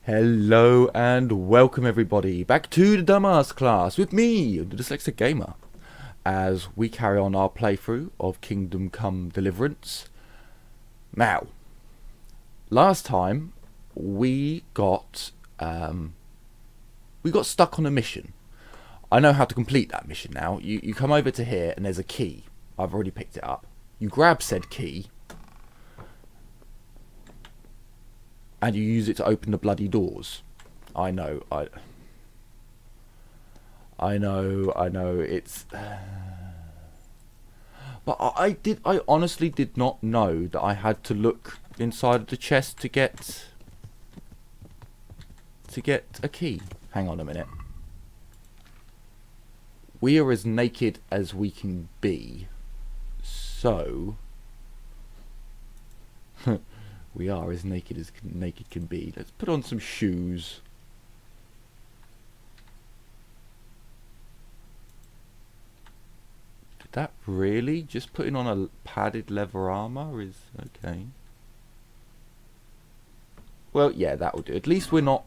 Hello and welcome everybody back to the Dumbass class with me, the Dyslexic Gamer, as we carry on our playthrough of Kingdom Come Deliverance. Now, last time we got stuck on a mission. I know how to complete that mission now. You come over to here and there's a key. I've already picked it up. You grab said key and you use it to open the bloody doors. I know, I know, it's... But I honestly did not know that I had to look inside of the chest to get a key. Hang on a minute. We are as naked as we can be, so... We are as naked can be. Let's put on some shoes. Did that really? Just putting on a padded leather armor is okay. Well, yeah, that'll do. At least we're not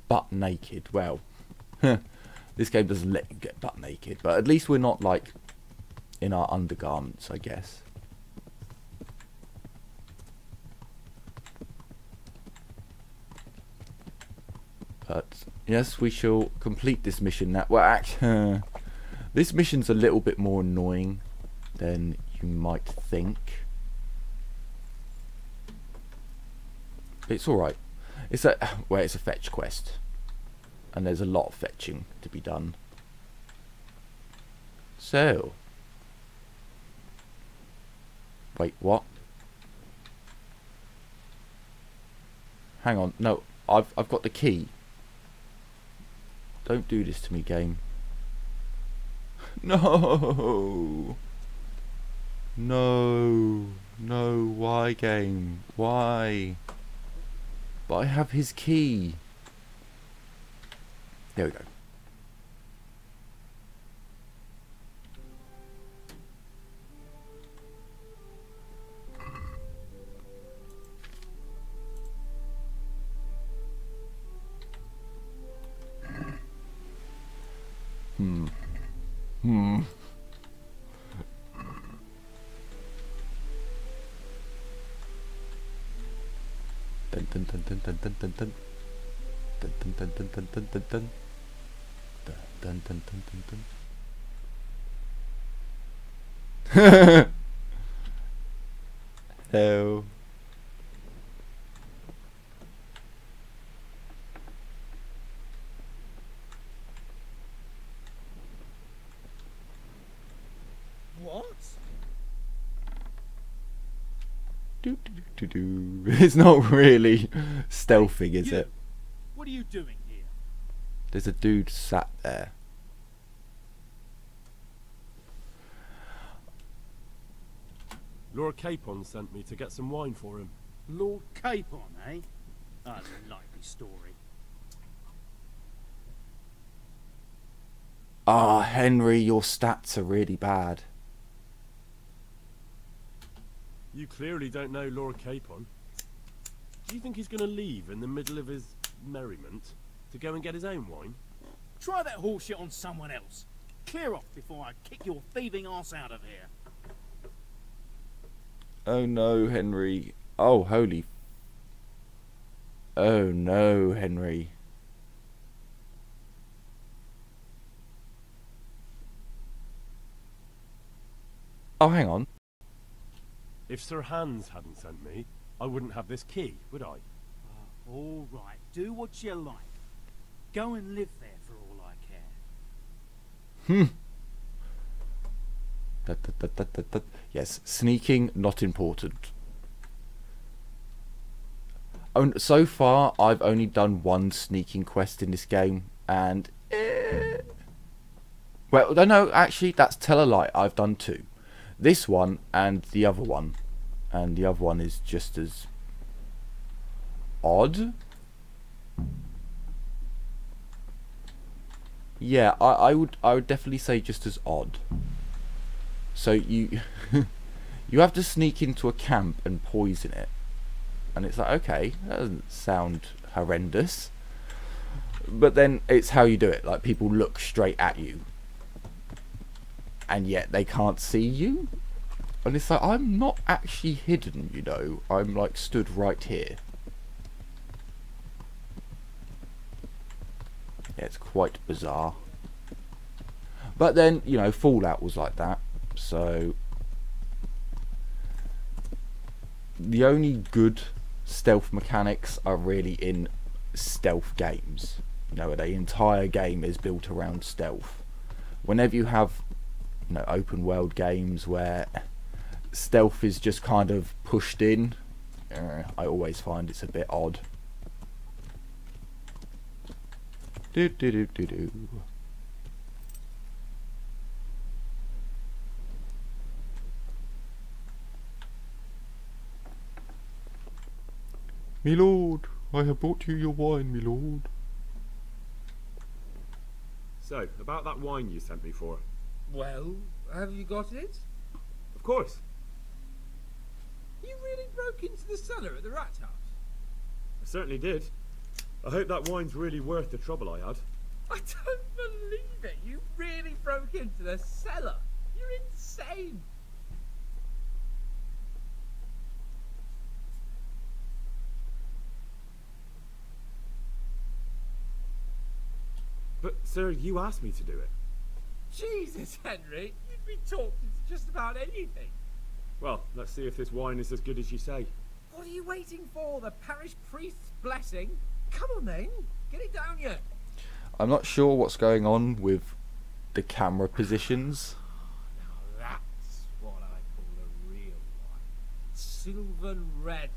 butt naked. Well, this game doesn't let you get butt naked, but at least we're not like in our undergarments, I guess. But yes, we shall complete this mission now. Well, actually, this mission's a little bit more annoying than you might think. It's alright. It's a fetch quest. And there's a lot of fetching to be done. So. Wait, what? Hang on. No, I've got the key. Don't do this to me, game. No. No. No, why, game? Why? But I have his key. There we go. Dun dun dun dun dun dun dun dun dun dun dun dun dun dun dun dun dun dun dun. Hello. What? It's not really stealthing, is it? What are you doing here? There's a dude sat there. Lord Capon sent me to get some wine for him. Lord Capon, eh? Unlikely story. Ah, Henry, your stats are really bad. You clearly don't know Lord Capon. Do you think he's going to leave in the middle of his merriment to go and get his own wine? Try that horseshit on someone else. Clear off before I kick your thieving arse out of here. Oh no, Henry. Oh, holy. Oh no, Henry. Oh, hang on. If Sir Hans hadn't sent me, I wouldn't have this key, would I? All right, do what you like. Go and live there for all I care. Yes, sneaking, not important. So far, I've only done one sneaking quest in this game, and... Well, no, actually, that's tell a lie. I've done two. This one and the other one. And the other one is just as... odd? Yeah, I would definitely say just as odd. So you you have to sneak into a camp and poison it. And it's like, okay, that doesn't sound horrendous. But then it's how you do it. Like, people look straight at you, and yet they can't see you. And it's like, I'm not actually hidden, you know. I'm like stood right here. Yeah, it's quite bizarre. But then, you know, Fallout was like that. So the only good stealth mechanics are really in stealth games. You know, the entire game is built around stealth. Whenever you have, you know, open world games where stealth is just kind of pushed in, I always find it's a bit odd. Do do do do do. My lord, I have brought you your wine, my lord. So, about that wine you sent me for. Well, have you got it? Of course. You really broke into the cellar at the rat house? I certainly did. I hope that wine's really worth the trouble I had. I don't believe it. You really broke into the cellar. You're insane. But, sir, you asked me to do it. Jesus, Henry. You'd be talked into just about anything. Well, let's see if this wine is as good as you say. What are you waiting for? The parish priest's blessing? Come on then. Get it down you. I'm not sure what's going on with the camera positions. Now that's what I call a real wine. Silver red.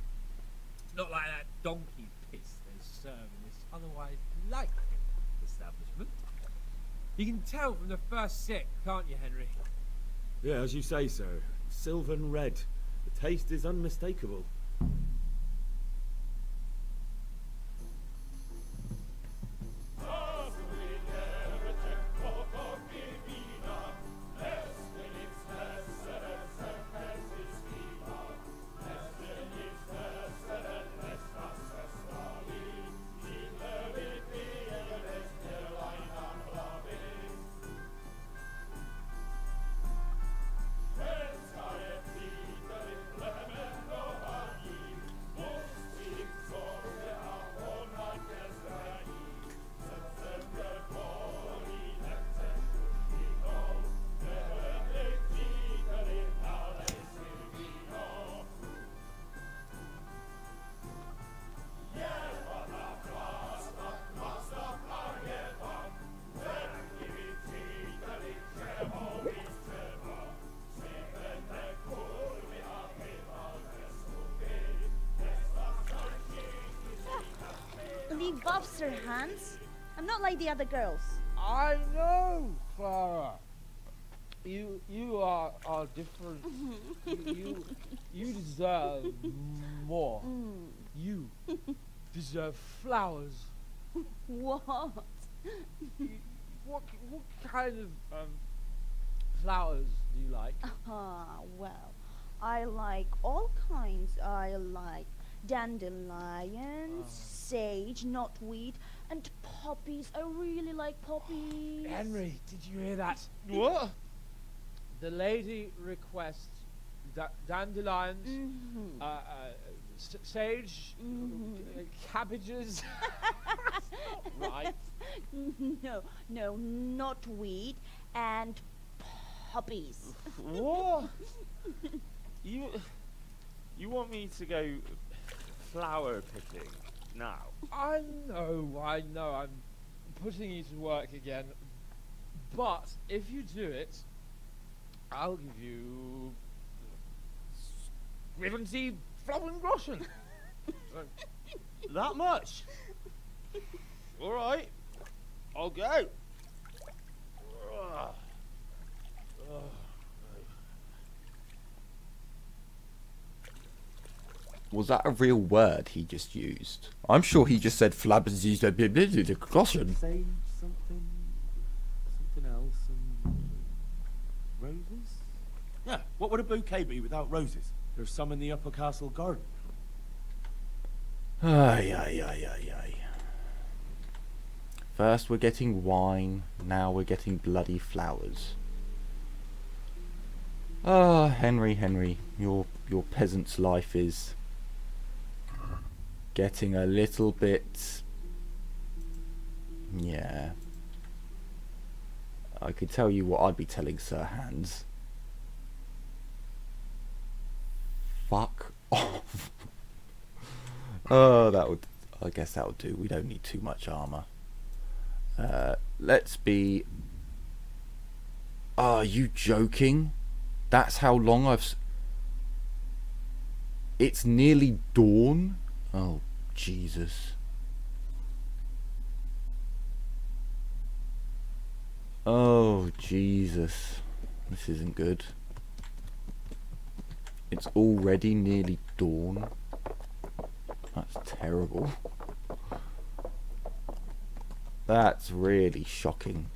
It's not like that donkey piss they serve in this otherwise light establishment. You can tell from the first sip, can't you, Henry? Yeah, as you say, sir. Silver and red. The taste is unmistakable. Leave off, Sir Hans. I'm not like the other girls. I know, Clara. You are different. you deserve more. You deserve flowers. What? What kind of flowers do you like? Well, I like all kinds. I like dandelions, sage, knotweed, and poppies. I really like poppies. Henry, did you hear that? What? The lady requests dandelions, sage, cabbages. Right. No, knotweed and poppies. What? You want me to go flower picking now? I know, I'm putting you to work again. But if you do it, I'll give you 70 Flowengroschen. That much? Alright, I'll go. Was that a real word he just used? I'm sure he just said flabberzies caution. Say something else and roses? Yeah, what would a bouquet be without roses? There's some in the upper castle garden. Ay, ay, ay, ay, ay. First we're getting wine, now we're getting bloody flowers. Ah, Henry, your peasant's life is getting a little bit... Yeah. I could tell you what I'd be telling Sir Hans. Fuck off. Oh, that would... I guess that would do. We don't need too much armour. Let's be... Are you joking? That's how long I've... It's nearly dawn? Oh, Jesus. Oh, Jesus. This isn't good. It's already nearly dawn. That's terrible. That's really shocking.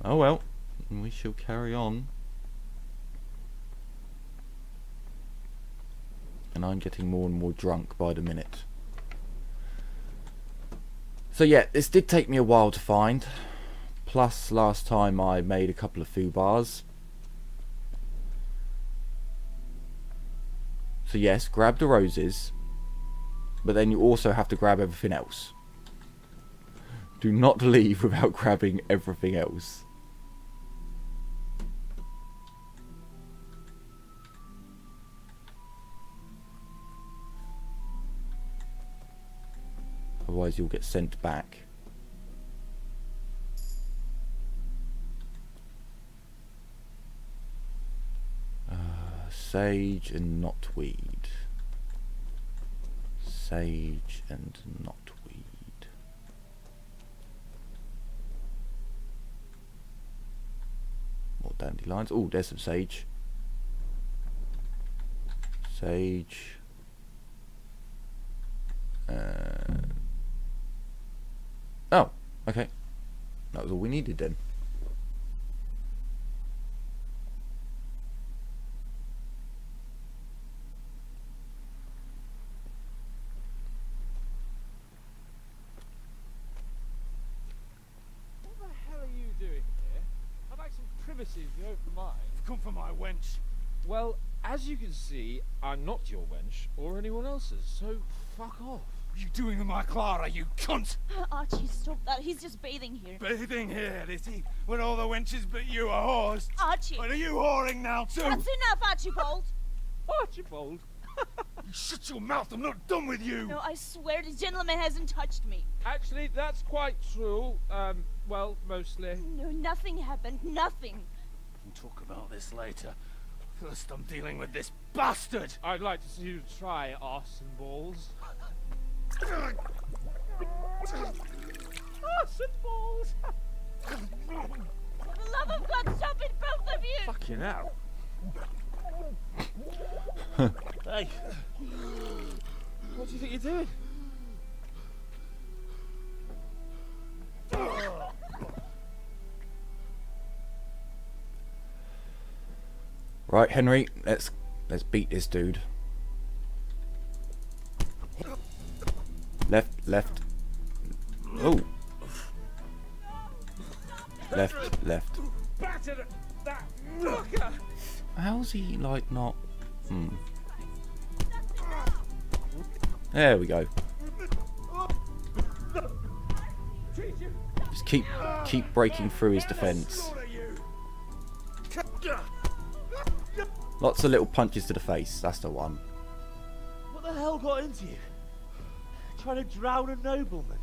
Oh well, we shall carry on. And I'm getting more and more drunk by the minute. So yeah, this did take me a while to find. Plus, last time I made a couple of foo bars. So yes, grab the roses. But then you also have to grab everything else. Do not leave without grabbing everything else. Otherwise you'll get sent back. Sage and knotweed. Sage and knotweed. More dandelions. Oh, there's some sage. Sage. Oh, okay. That was all we needed then. What the hell are you doing here? I'd like some privacy if you don't mind. Come for my wench. Well, as you can see, I'm not your wench or anyone else's, so fuck off. What are you doing with my Clara, you cunt? Archie, stop that. He's just bathing here. Bathing here, is he? When all the wenches but you are whores. Archie! But are you whoring now too? That's enough, Archibald! Archibald? You shut your mouth, I'm not done with you! No, I swear the gentleman hasn't touched me. Actually, that's quite true. Well, mostly. No, nothing happened. Nothing. We'll talk about this later. First I'm dealing with this bastard! I'd like to see you try arse and balls. Arse and balls! For the love of God, stop it, both of you! Fucking hell. Hey. What do you think you're doing? Right, Henry, let's beat this dude. Left. Oh. Left. Batter that fucker! How's he like not? There we go. Just keep breaking through his defense. Lots of little punches to the face. That's the one. What the hell got into you? Trying to drown a nobleman?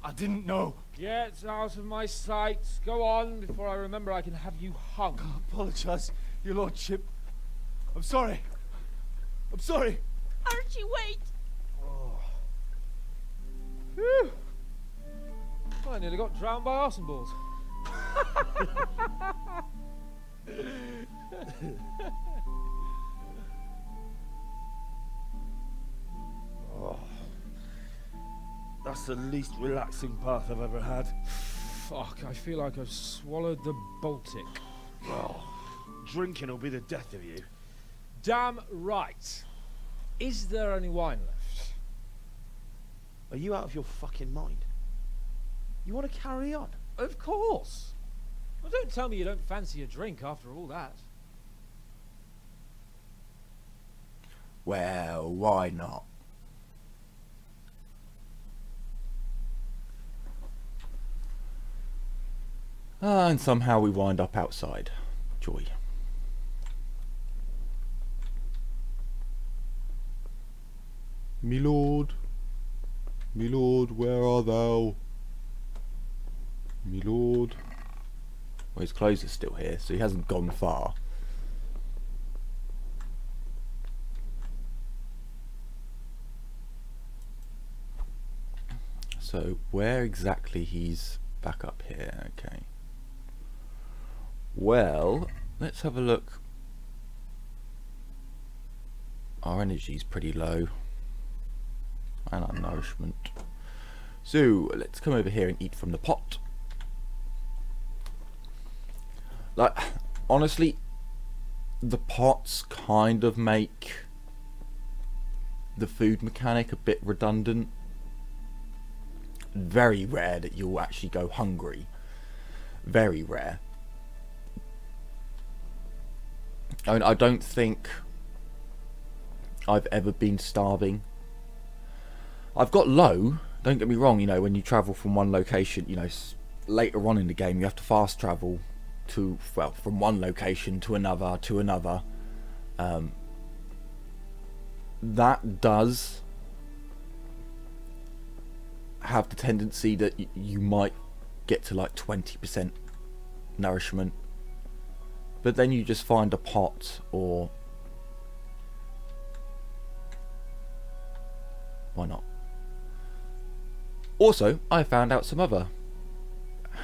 I didn't know. Get out of my sight. Go on before I remember I can have you hung. I apologise, your lordship. I'm sorry. I'm sorry. Archie, wait! Whew. I nearly got drowned by arse and balls. That's the least relaxing bath I've ever had. fuck, I feel like I've swallowed the Baltic. Well, drinking will be the death of you. Damn right. Is there any wine left? Are you out of your fucking mind? You want to carry on? Of course. Well, don't tell me you don't fancy a drink after all that. Well, why not? And somehow we wind up outside. Joy. Me lord, where art thou? Me lord. Well, his clothes are still here, so he hasn't gone far. So, where exactly he's back up here? Okay. Well, let's have a look. Our energy's pretty low. And our nourishment. So, let's come over here and eat from the pot. Like, honestly, the pots kind of make the food mechanic a bit redundant. Very rare that you'll actually go hungry. Very rare. I mean, I don't think I've ever been starving. I've got low, don't get me wrong, you know, when you travel from one location, you know, later on in the game you have to fast travel to, well, from one location to another, that does have the tendency that you might get to like 20% nourishment, but then you just find a pot, or why not? Also, I found out some other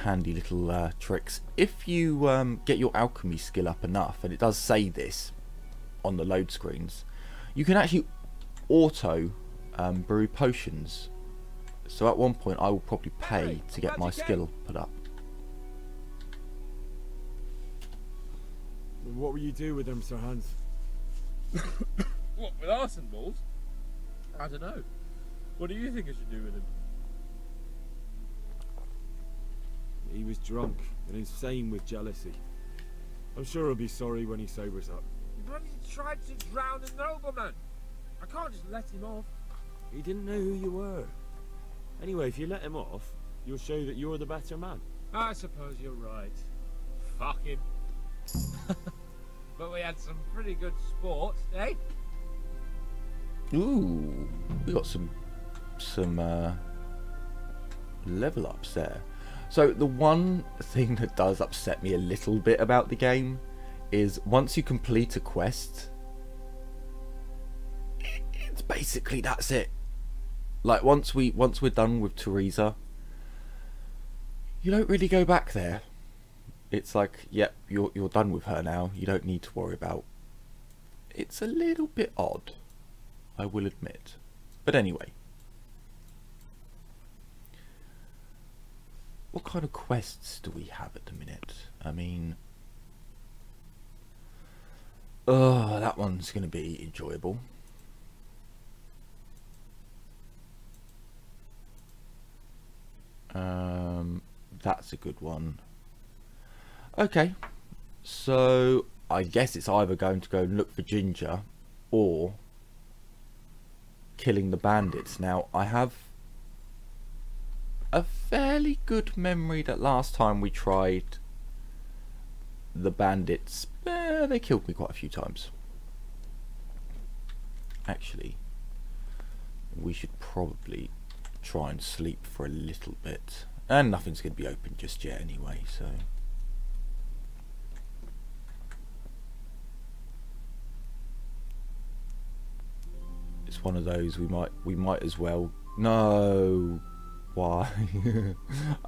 handy little tricks. If you get your alchemy skill up enough, and it does say this on the load screens, you can actually auto brew potions. So at one point I will probably pay to get my skill put up. What will you do with them, Sir Hans? What, with arson balls? I don't know. What do you think I should do with him? He was drunk and insane with jealousy. I'm sure he'll be sorry when he sobers up. But he tried to drown a nobleman. I can't just let him off. He didn't know who you were. Anyway, if you let him off, you'll show that you're the better man. I suppose you're right. Fuck him. But we had some pretty good sport, eh? Ooh, we got some level ups there. So the one thing that does upset me a little bit about the game is once you complete a quest, it's basically that's it. Like once we're done with Teresa, you don't really go back there. It's like, yep, you're done with her now. You don't need to worry about. It's a little bit odd, I will admit. But anyway, what kind of quests do we have at the minute? I mean, that one's going to be enjoyable. That's a good one. Okay, so I guess it's either going to go and look for Ginger or killing the bandits. Now, I have a fairly good memory that last time we tried the bandits, they killed me quite a few times. Actually, we should probably try and sleep for a little bit. And nothing's going to be open just yet anyway, so... It's one of those we might as well... No! Why?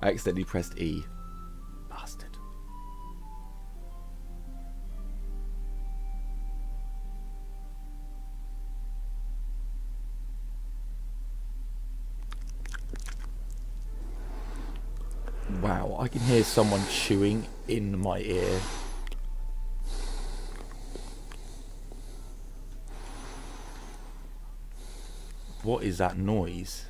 I accidentally pressed E. Bastard. Wow, I can hear someone chewing in my ear. What is that noise?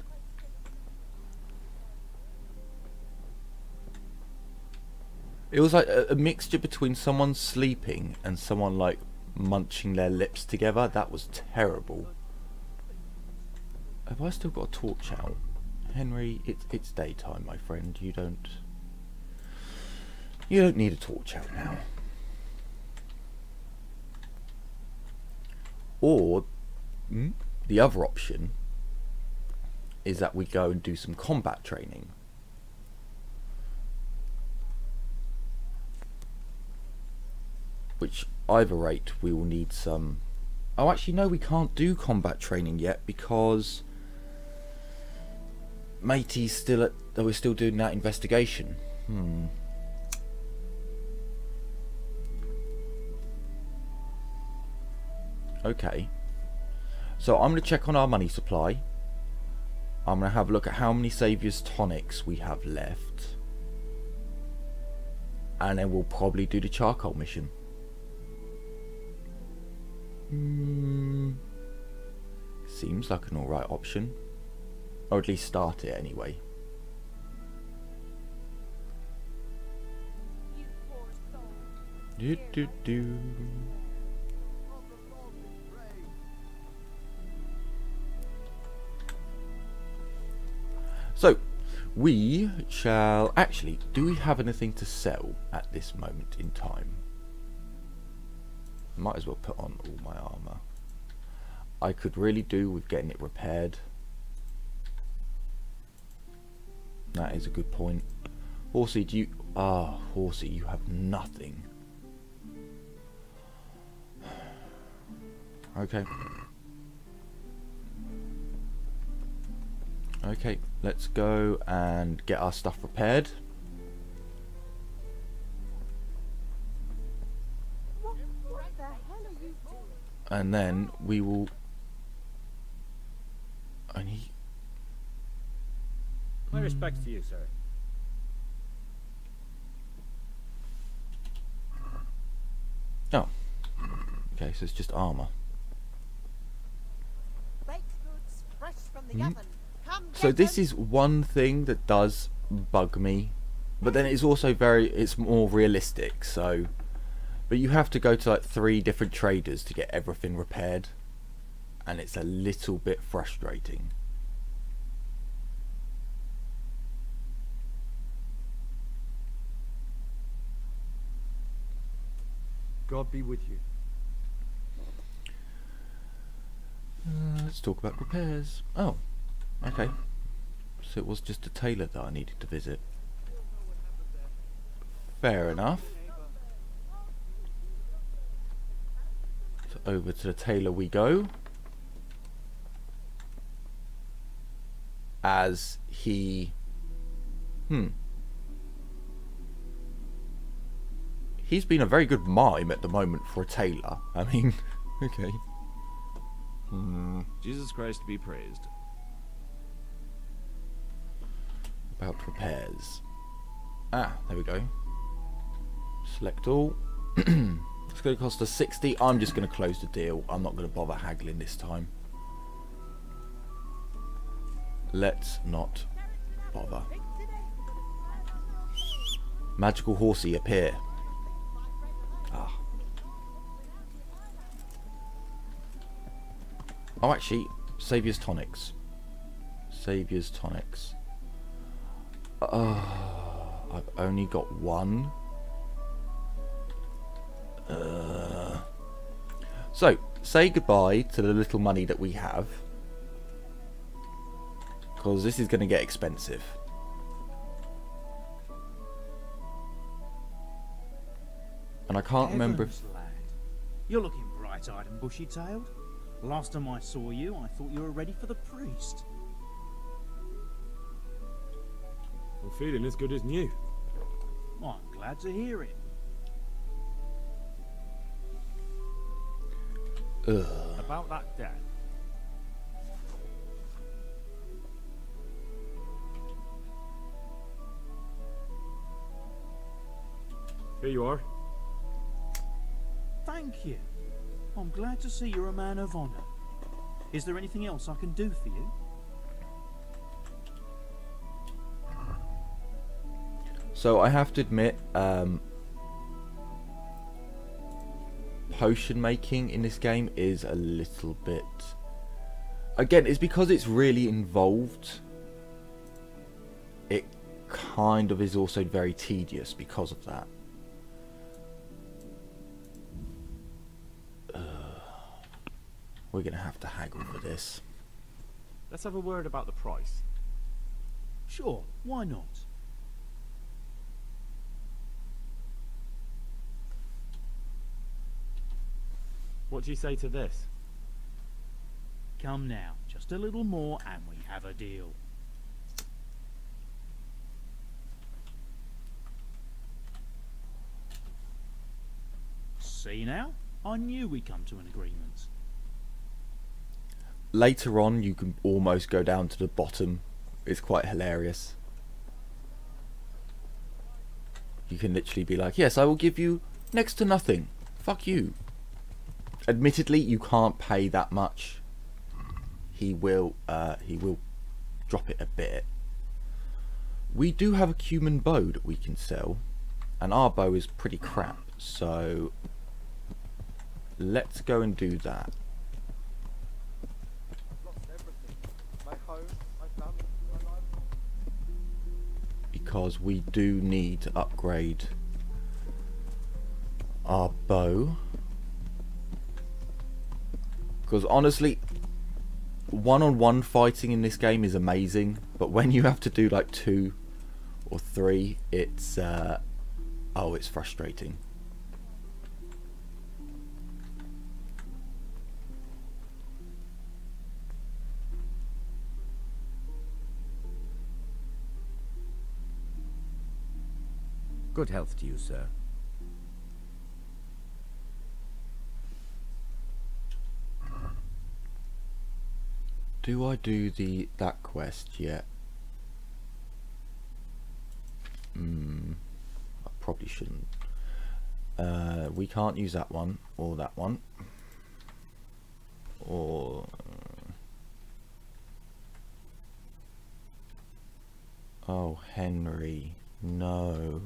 It was like a mixture between someone sleeping and someone like munching their lips together. That was terrible. Have I still got a torch out? Henry, it's daytime, my friend. You don't need a torch out now. Or the other option is that we go and do some combat training. Which either rate we will need some... Oh, actually no, we can't do combat training yet because Matey's still at... we're still doing that investigation. Okay. So I'm going to check on our money supply. I'm going to have a look at how many Saviour's Tonics we have left. And then we'll probably do the charcoal mission. Seems like an alright option. Or at least start it anyway. Do. So, we shall... Actually, do we have anything to sell at this moment in time? Might as well put on all my armour. I could really do with getting it repaired. That is a good point. Horsey, do you... Ah, Horsey, you have nothing. Okay. Okay, let's go and get our stuff repaired. And then we will... My respects to you, sir. Oh. Okay, so it's just armour. So this is one thing that does bug me. But then it's also it's more realistic, so... But you have to go to like 3 different traders to get everything repaired. And it's a little bit frustrating. God be with you. Let's talk about repairs. Oh, okay. So it was just a tailor that I needed to visit. Fair enough. So over to the tailor we go. As he... He's been a very good mime at the moment for a tailor. I mean, okay. Jesus Christ be praised. About repairs. Ah, there we go. Select all. It's going to cost us 60. I'm just going to close the deal. I'm not going to bother haggling this time. Let's not bother. Magical Horsey appear. Ah. Oh, actually, Saviour's Tonics. Saviour's Tonics. I've only got one. So, say goodbye to the little money that we have. Because this is going to get expensive. And I can't remember if... Lad. You're looking bright-eyed and bushy-tailed. Last time I saw you, I thought you were ready for the priest. I'm feeling as good as new. Well, I'm glad to hear it. About that death. Here you are. Thank you. I'm glad to see you're a man of honour. Is there anything else I can do for you? So I have to admit, potion making in this game is a little bit... Again, it's because it's really involved. It kind of is also very tedious because of that. We're going to have to haggle for this. Let's have a word about the price. Sure, why not? What do you say to this? Come now, just a little more and we have a deal. See now? I knew we'd come to an agreement. Later on, you can almost go down to the bottom. It's quite hilarious. You can literally be like, yes, I will give you next to nothing. Fuck you. Admittedly, you can't pay that much. He will drop it a bit. We do have a cumin bow that we can sell, and our bow is pretty crap, so let's go and do that. Because we do need to upgrade our bow. Because honestly, one-on-one fighting in this game is amazing, but when you have to do like 2 or 3, it's it's frustrating. Good health to you, sir. Do I do that quest yet? I probably shouldn't. We can't use that one or that one. Or oh, Henry, no.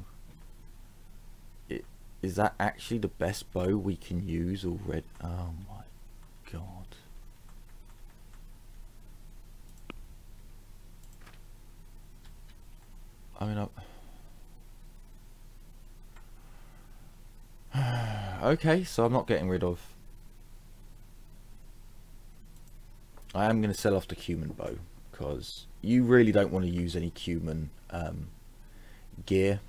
Is that actually the best bow we can use already? Oh my god. I mean, okay, so I'm not getting rid of... I am going to sell off the cumin bow, because you really don't want to use any cumin gear.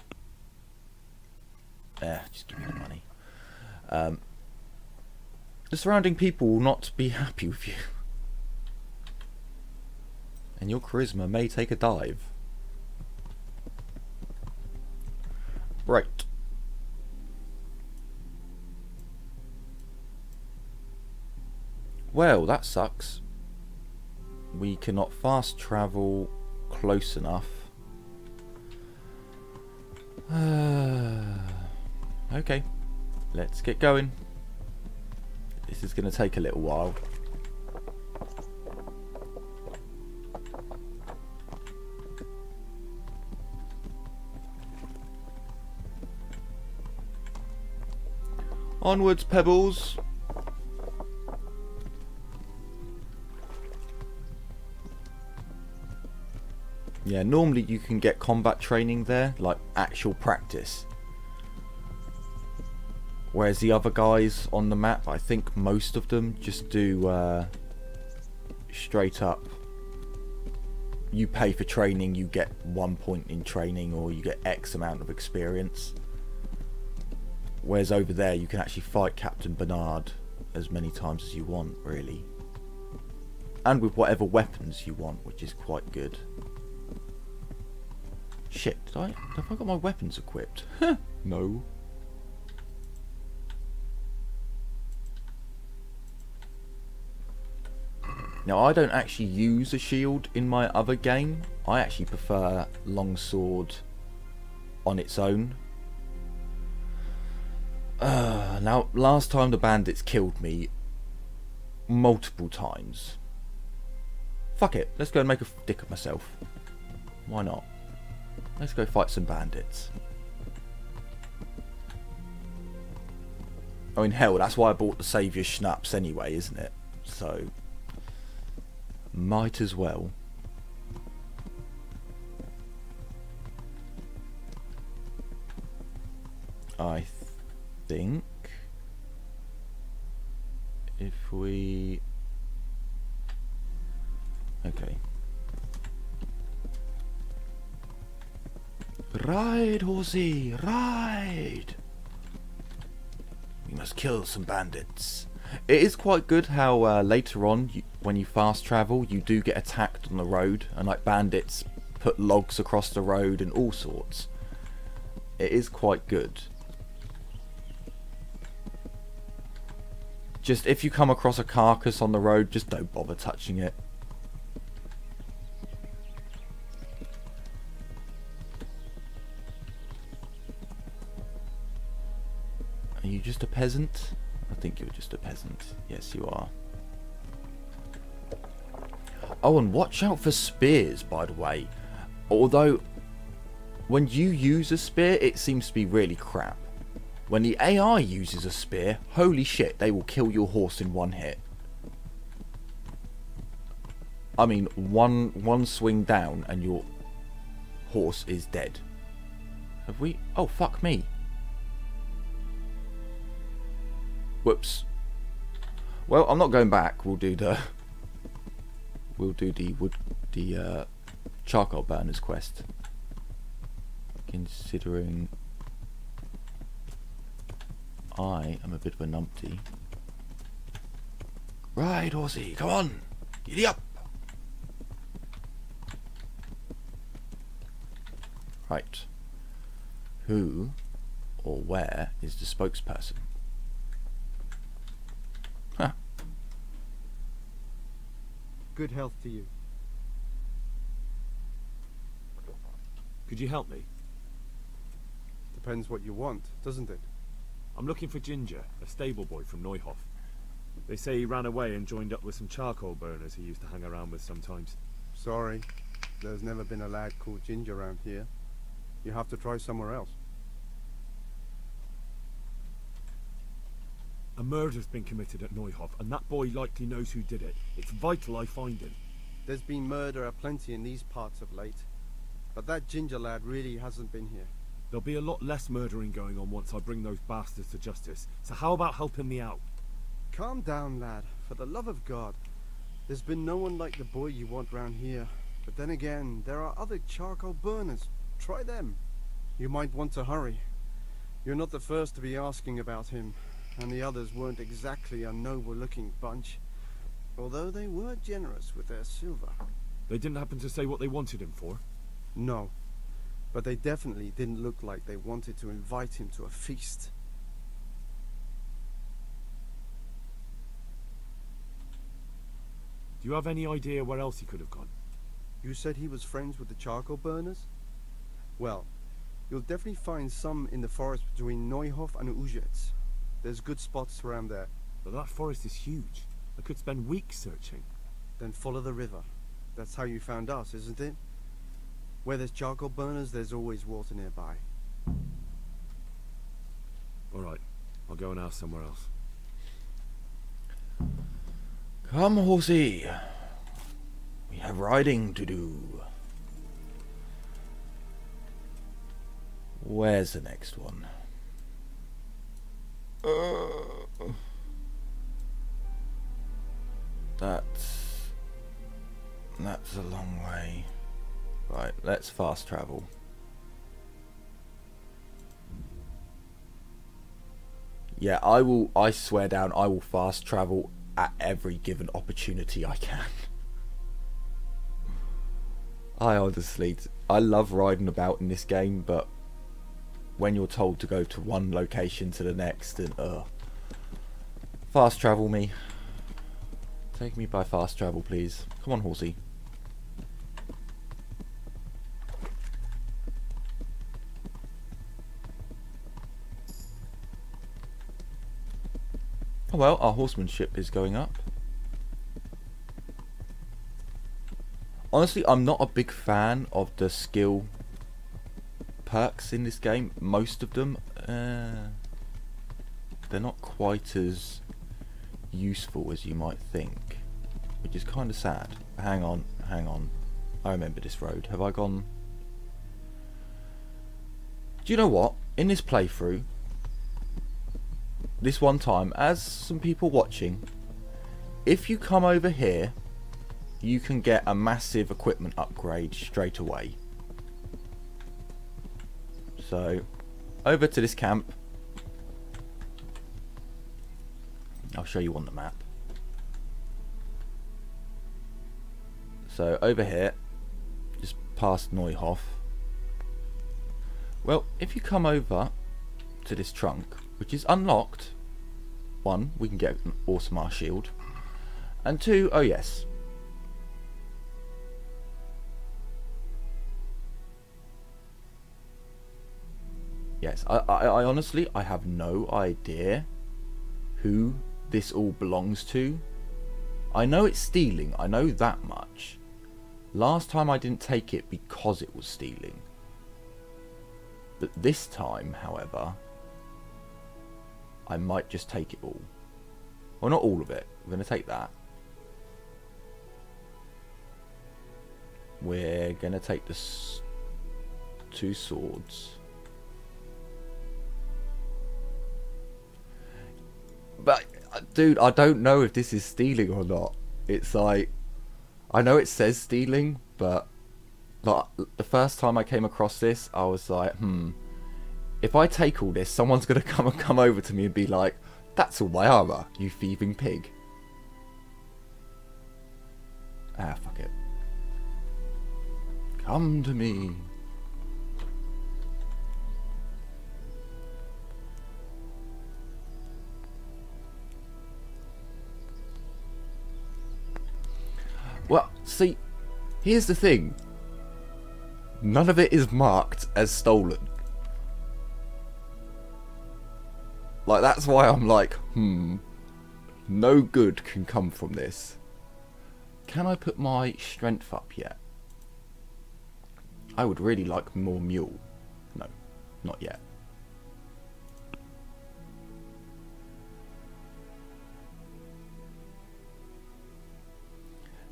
Just give me the money. The surrounding people will not be happy with you. And your charisma may take a dive. Right. Well, that sucks. We cannot fast travel close enough. Okay, let's get going. This is going to take a little while. Onwards, Pebbles. Yeah, normally you can get combat training there, like actual practice. Whereas the other guys on the map, I think most of them just do straight up. You pay for training, you get 1 point in training, or you get X amount of experience. Whereas over there, you can actually fight Captain Bernard as many times as you want, really. And with whatever weapons you want, which is quite good. Shit, have I got my weapons equipped? No. Now, I don't actually use a shield in my other game. I actually prefer longsword on its own. Now, last time the bandits killed me multiple times. Fuck it, let's go and make a dick of myself. Why not? Let's go fight some bandits. I mean, hell, that's why I bought the Saviour Schnapps anyway, isn't it? So, might as well. I think if we... Okay. Ride, horsey, ride! We must kill some bandits. It is quite good how later on, when you fast travel, you do get attacked on the road, and like bandits put logs across the road and all sorts. It is quite good. Just if you come across a carcass on the road, just don't bother touching it. Are you just a peasant? I think you're just a peasant. Yes, you are. Oh, and watch out for spears, by the way. Although, when you use a spear, it seems to be really crap. When the AI uses a spear, holy shit, they will kill your horse in one hit. I mean, one swing down and your horse is dead. Have we? Oh, fuck me. Whoops. Well, I'm not going back. We'll do the charcoal burners quest. Considering I am a bit of a numpty. Right, horsey, come on, giddy up. Right. Who or where is the spokesperson? Huh. Good health to you. Could you help me? Depends what you want, doesn't it? I'm looking for Ginger, a stable boy from Neuhof. They say he ran away and joined up with some charcoal burners he used to hang around with sometimes. Sorry, there's never been a lad called Ginger around here. You have to try somewhere else. A murder's been committed at Neuhof, and that boy likely knows who did it. It's vital I find him. There's been murder aplenty in these parts of late, but that Ginger lad really hasn't been here. There'll be a lot less murdering going on once I bring those bastards to justice, so how about helping me out? Calm down, lad, for the love of God. There's been no one like the boy you want round here, but then again, there are other charcoal burners. Try them. You might want to hurry. You're not the first to be asking about him, and the others weren't exactly a noble-looking bunch, although they were generous with their silver. They didn't happen to say what they wanted him for? No, but they definitely didn't look like they wanted to invite him to a feast. Do you have any idea where else he could have gone? You said he was friends with the charcoal burners? Well, you'll definitely find some in the forest between Neuhof and Ujetz. There's good spots around there. But that forest is huge. I could spend weeks searching. Then follow the river. That's how you found us, isn't it? Where there's charcoal burners, there's always water nearby. Alright, I'll go and ask somewhere else. Come, horsey. We have riding to do. Where's the next one? That's a long way. Right, let's fast travel. Yeah, I swear down, I will fast travel at every given opportunity I can. I love riding about in this game, but when you're told to go to one location to the next, and fast travel me. Take me by fast travel, please. Come on, horsey. Oh well, our horsemanship is going up. Honestly, I'm not a big fan of the skill perks in this game. Most of them, they're not quite as useful as you might think, which is kind of sad. Hang on. I remember this road. Have I gone? Do you know what? In this playthrough, this one time, as some people watching, if you come over here, you can get a massive equipment upgrade straight away. So, over to this camp. I'll show you on the map. So, over here, just past Neuhof. Well, if you come over to this trunk, which is unlocked, 1, we can get an awesome shield, and 2, oh yes, yes, I honestly, I have no idea who this all belongs to. I know it's stealing, I know that much. Last time I didn't take it because it was stealing. But this time, however, I might just take it all. Well, not all of it. We're going to take that. We're going to take the 2 swords. But, dude, I don't know if this is stealing or not. It's like, I know it says stealing, but like, the first time I came across this, I was like, if I take all this, someone's going to come over to me and be like, that's all my armor, you thieving pig. Ah, fuck it. Come to me. Well, see, here's the thing. None of it is marked as stolen. Like, that's why I'm like, no good can come from this. Can I put my strength up yet? I would really like more mule. No, not yet.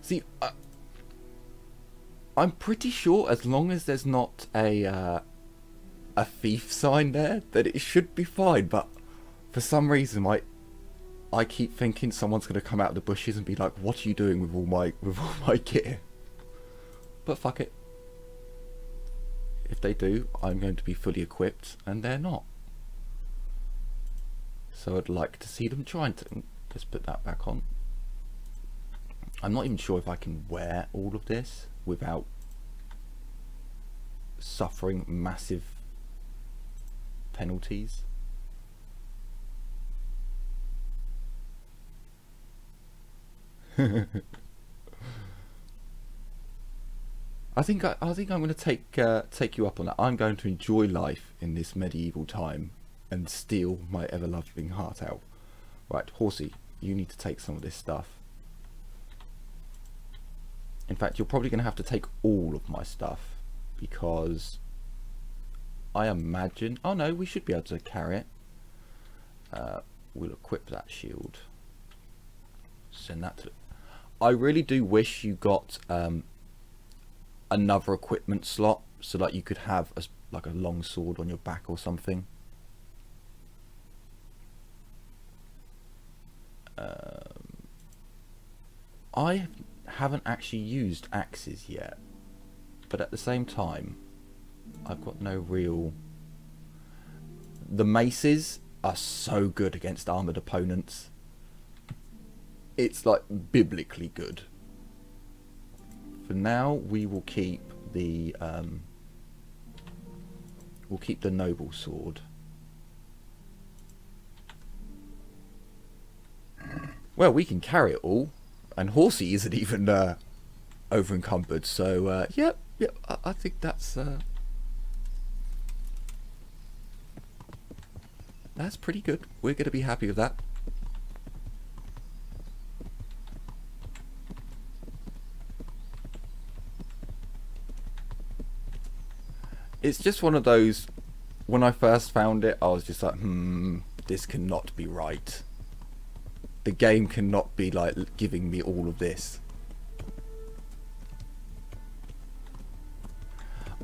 See, I'm pretty sure as long as there's not a thief sign there, that it should be fine. But for some reason, I keep thinking someone's going to come out of the bushes and be like, "What are you doing with all my gear?" But fuck it. If they do, I'm going to be fully equipped, and they're not. So I'd like to see them trying to. Let's put that back on. I'm not even sure if I can wear all of this without suffering massive penalties. I think I'm going to take you up on that. I'm going to enjoy life in this medieval time and steal my ever-loving heart out. Right, Horsey, you need to take some of this stuff. In fact, you're probably going to have to take all of my stuff, because I imagine... Oh no, we should be able to carry it. We'll equip that shield. Send that to... I really do wish you got another equipment slot, so that you could have like a long sword on your back or something. I haven't actually used axes yet, but at the same time I've got no real... The maces are so good against armoured opponents. It's like biblically good. For now we will keep the noble sword. Well, we can carry it all. And Horsey isn't even over encumbered, so yep, I think that's pretty good. We're going to be happy with that. It's just one of those, when I first found it, I was just like, this cannot be right. The game cannot be like giving me all of this.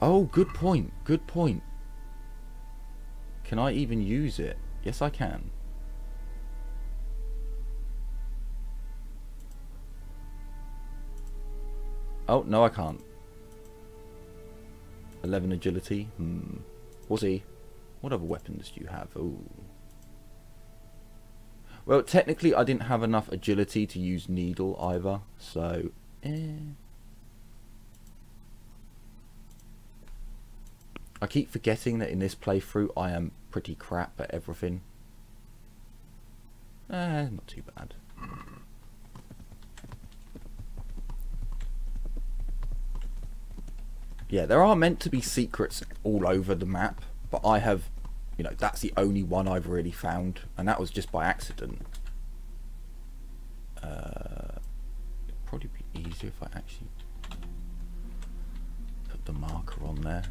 Oh, good point, good point. Can I even use it? Yes, I can. Oh, no, I can't. 11 agility. We'll see. What other weapons do you have? Ooh. Well, technically, I didn't have enough agility to use needle either, so I keep forgetting that in this playthrough I am pretty crap at everything. Not too bad. Yeah, there are meant to be secrets all over the map, but I have, you know, that's the only one I've really found, and that was just by accident. It'd probably be easier if I actually put the marker on there.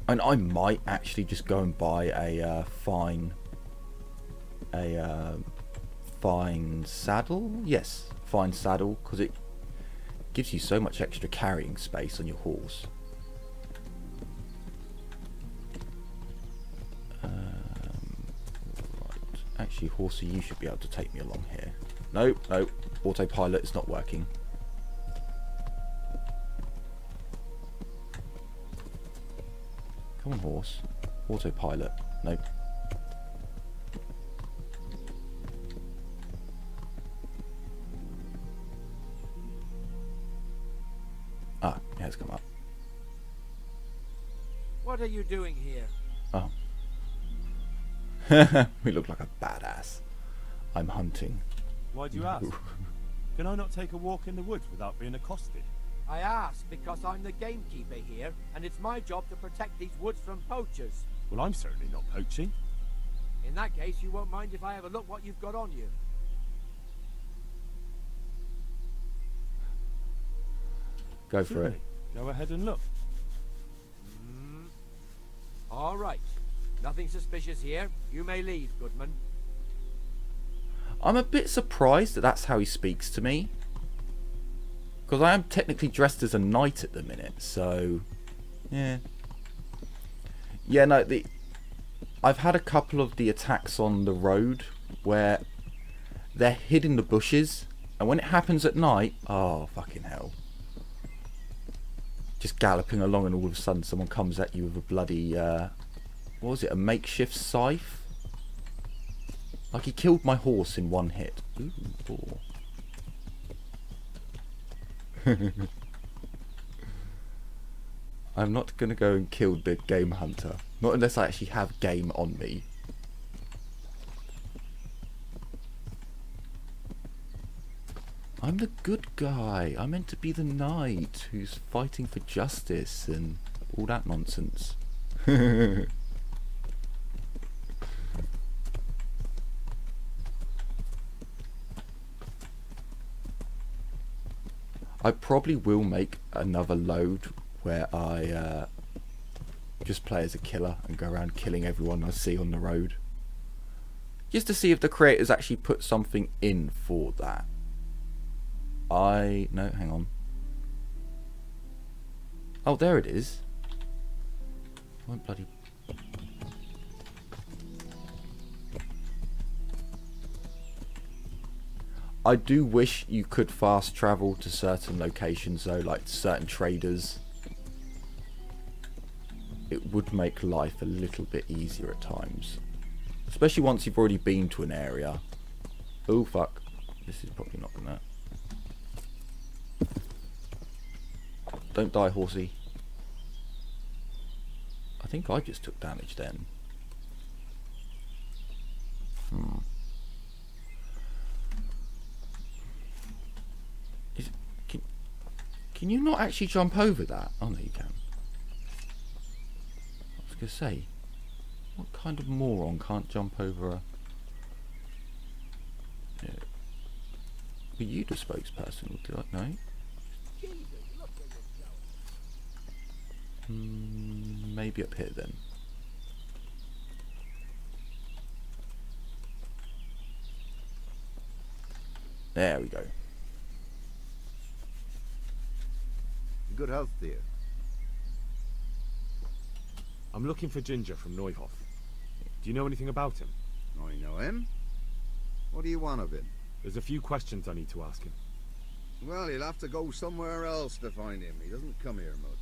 And I might actually just go and buy a fine saddle. Yes, fine saddle, because it gives you so much extra carrying space on your horse. Right. Actually, horsey, you should be able to take me along here. Nope, nope. Autopilot is not working. Come on, horse. Autopilot. Nope. Ah, it has come up. What are you doing here? Oh. We look like a badass. I'm hunting. Why do you ask? Can I not take a walk in the woods without being accosted? I ask because I'm the gamekeeper here, and it's my job to protect these woods from poachers. Well, I'm certainly not poaching. In that case, you won't mind if I have a look what you've got on you. Go for it. Go ahead and look. All right. Nothing suspicious here. You may leave, Goodman. I'm a bit surprised that that's how he speaks to me, because I am technically dressed as a knight at the minute, so yeah. Yeah, no, I've had a couple of the attacks on the road where they're hid in the bushes, and when it happens at night, oh fucking hell. Just galloping along and all of a sudden someone comes at you with a bloody, what was it, a makeshift scythe? Like he killed my horse in one hit. Ooh, poor. I'm not going to go and kill the game hunter. Not unless I actually have game on me. I'm the good guy. I'm meant to be the knight who's fighting for justice and all that nonsense. I probably will make another load where I just play as a killer and go around killing everyone I see on the road. Just to see if the creators actually put something in for that. No, hang on. Oh, there it is. What bloody... I do wish you could fast travel to certain locations though, like certain traders. It would make life a little bit easier at times. Especially once you've already been to an area. Oh fuck. This is probably not gonna... Don't die, horsey. I think I just took damage then. Can you not actually jump over that? Oh no, you can. I was going to say, what kind of moron can't jump over a... Yeah. Are you the spokesperson, or did I know? Maybe up here then. There we go. Good health, dear. I'm looking for Ginger from Neuhof. Do you know anything about him? I know him. What do you want of him? There's a few questions I need to ask him. Well, you'll have to go somewhere else to find him. He doesn't come here much.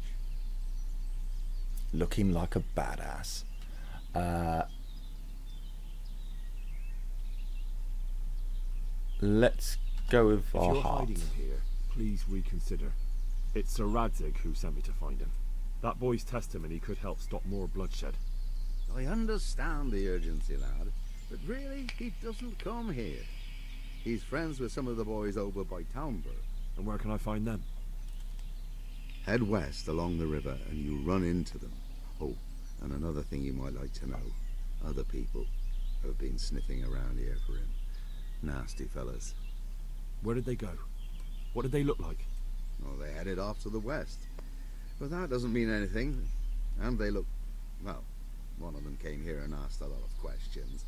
Looking like a badass. Let's go with If our you're heart. hiding him here, please reconsider. It's Sir Radzig who sent me to find him. That boy's testimony could help stop more bloodshed. I understand the urgency, lad, but really, he doesn't come here. He's friends with some of the boys over by Townburg. And where can I find them? Head west along the river and you'll run into them. Oh, and another thing you might like to know. Other people have been sniffing around here for him. Nasty fellas. Where did they go? What did they look like? Well, they headed off to the west. But that doesn't mean anything. And they look... well, one of them came here and asked a lot of questions.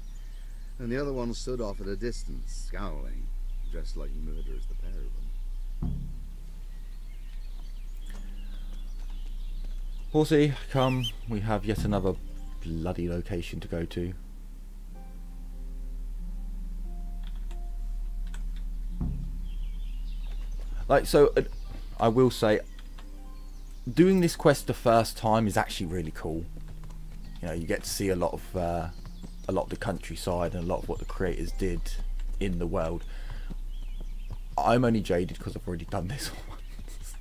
And the other one stood off at a distance, scowling. Dressed like murderers, the pair of them. Horsey, come. We have yet another bloody location to go to. Like, so, I will say, doing this quest the first time is actually really cool. You know, you get to see a lot of the countryside and a lot of what the creators did in the world. I'm only jaded because I've already done this once.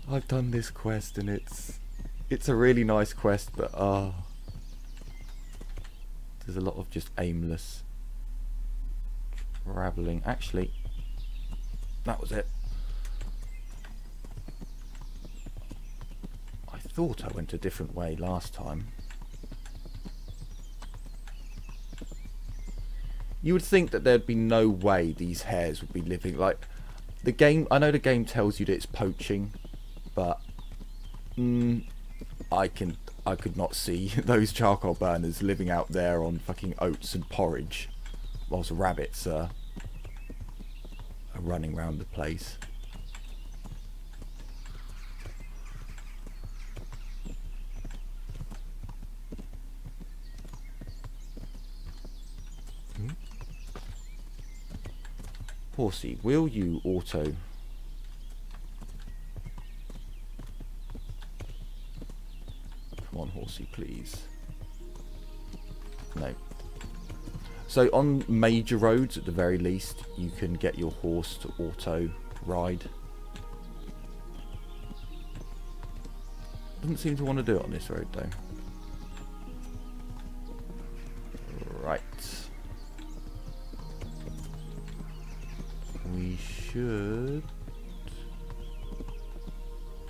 I've done this quest and it's a really nice quest, but there's a lot of just aimless travelling. Actually, that was it. I thought I went a different way last time. You would think that there'd be no way these hares would be living like the game. I know the game tells you that it's poaching, but I could not see those charcoal burners living out there on fucking oats and porridge whilst rabbits are running around the place. Horsey, will you auto? Come on, Horsey, please. No. So on major roads, at the very least, you can get your horse to auto ride. Doesn't seem to want to do it on this road, though. Right. We should...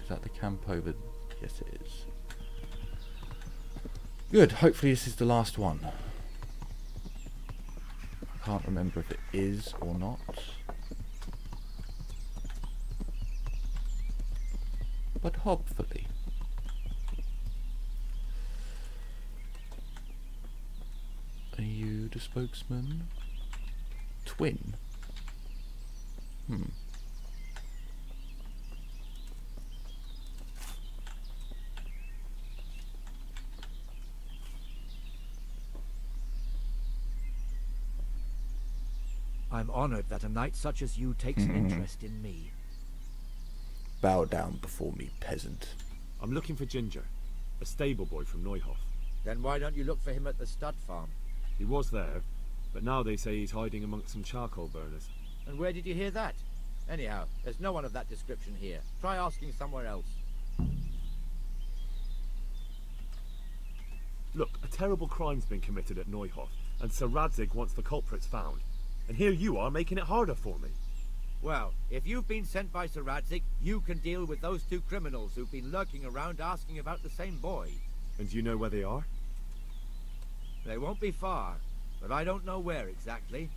Is that the camp over? Yes, it is. Good. Hopefully this is the last one. I can't remember if it is or not. But hopefully. Are you the spokesman? Twin? I'm honored that a knight such as you takes an interest in me. Bow down before me, peasant. I'm looking for Ginger, a stable boy from Neuhof. Then why don't you look for him at the stud farm? He was there, but now they say he's hiding amongst some charcoal burners. And where did you hear that? Anyhow, there's no one of that description here. Try asking somewhere else. Look, a terrible crime's been committed at Neuhof, and Sir Radzig wants the culprits found. And here you are making it harder for me. Well, if you've been sent by Sir Radzig, you can deal with those two criminals who've been lurking around asking about the same boy. And do you know where they are? They won't be far, but I don't know where exactly.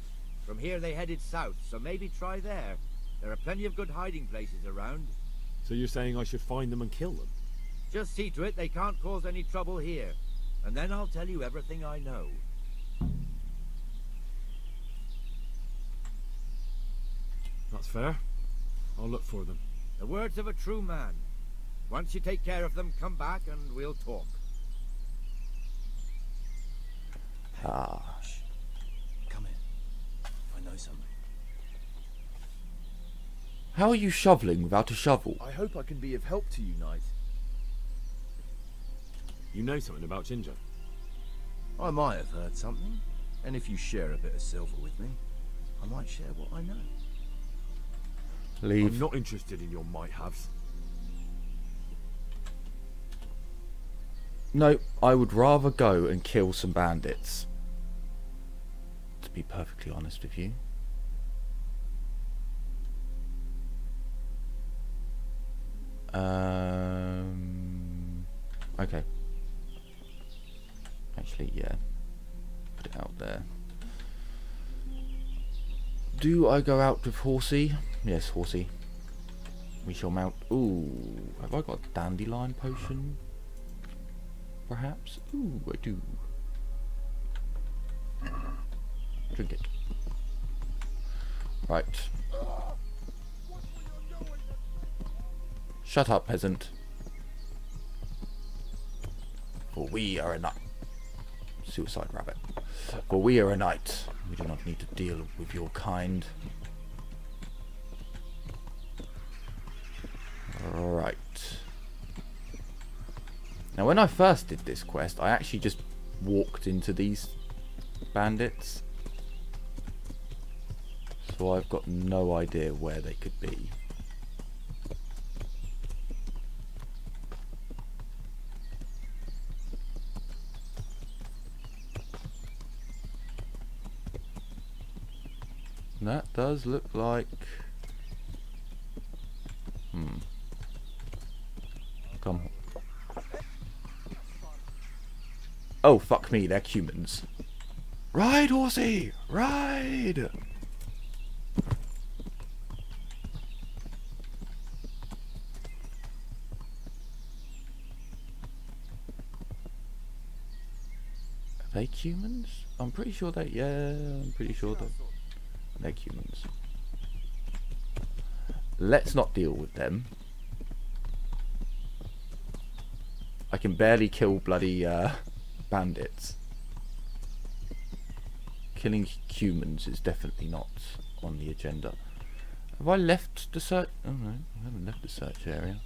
From here they headed south, so maybe try there. There are plenty of good hiding places around. So you're saying I should find them and kill them? Just see to it they can't cause any trouble here. And then I'll tell you everything I know. That's fair. I'll look for them. The words of a true man. Once you take care of them, come back and we'll talk. Ah. Come in. I know something. How are you shoveling without a shovel? I hope I can be of help to you, Knight. You know something about Ginger? I might have heard something, and if you share a bit of silver with me, I might share what I know. Leave. I'm not interested in your might-haves. No, I would rather go and kill some bandits. To be perfectly honest with you. Okay. Actually, yeah. Put it out there. Do I go out with Horsey? Yes, Horsey. We shall mount. Ooh, have I got a dandelion potion? Perhaps? Ooh, I do. Drink it. Right. Shut up, peasant. For we are a knight. Suicide rabbit. For we are a knight. We do not need to deal with your kind. Right. Now, when I first did this quest, I actually just walked into these bandits. So I've got no idea where they could be. That does look like... Come on. Oh, fuck me, they're humans. Ride, Horsey! Ride! Are they humans? I'm pretty sure they... Yeah, I'm pretty sure they're humans. Let's not deal with them. I can barely kill bloody bandits. Killing humans is definitely not on the agenda. Have I left the search? Oh no, I haven't left the search area.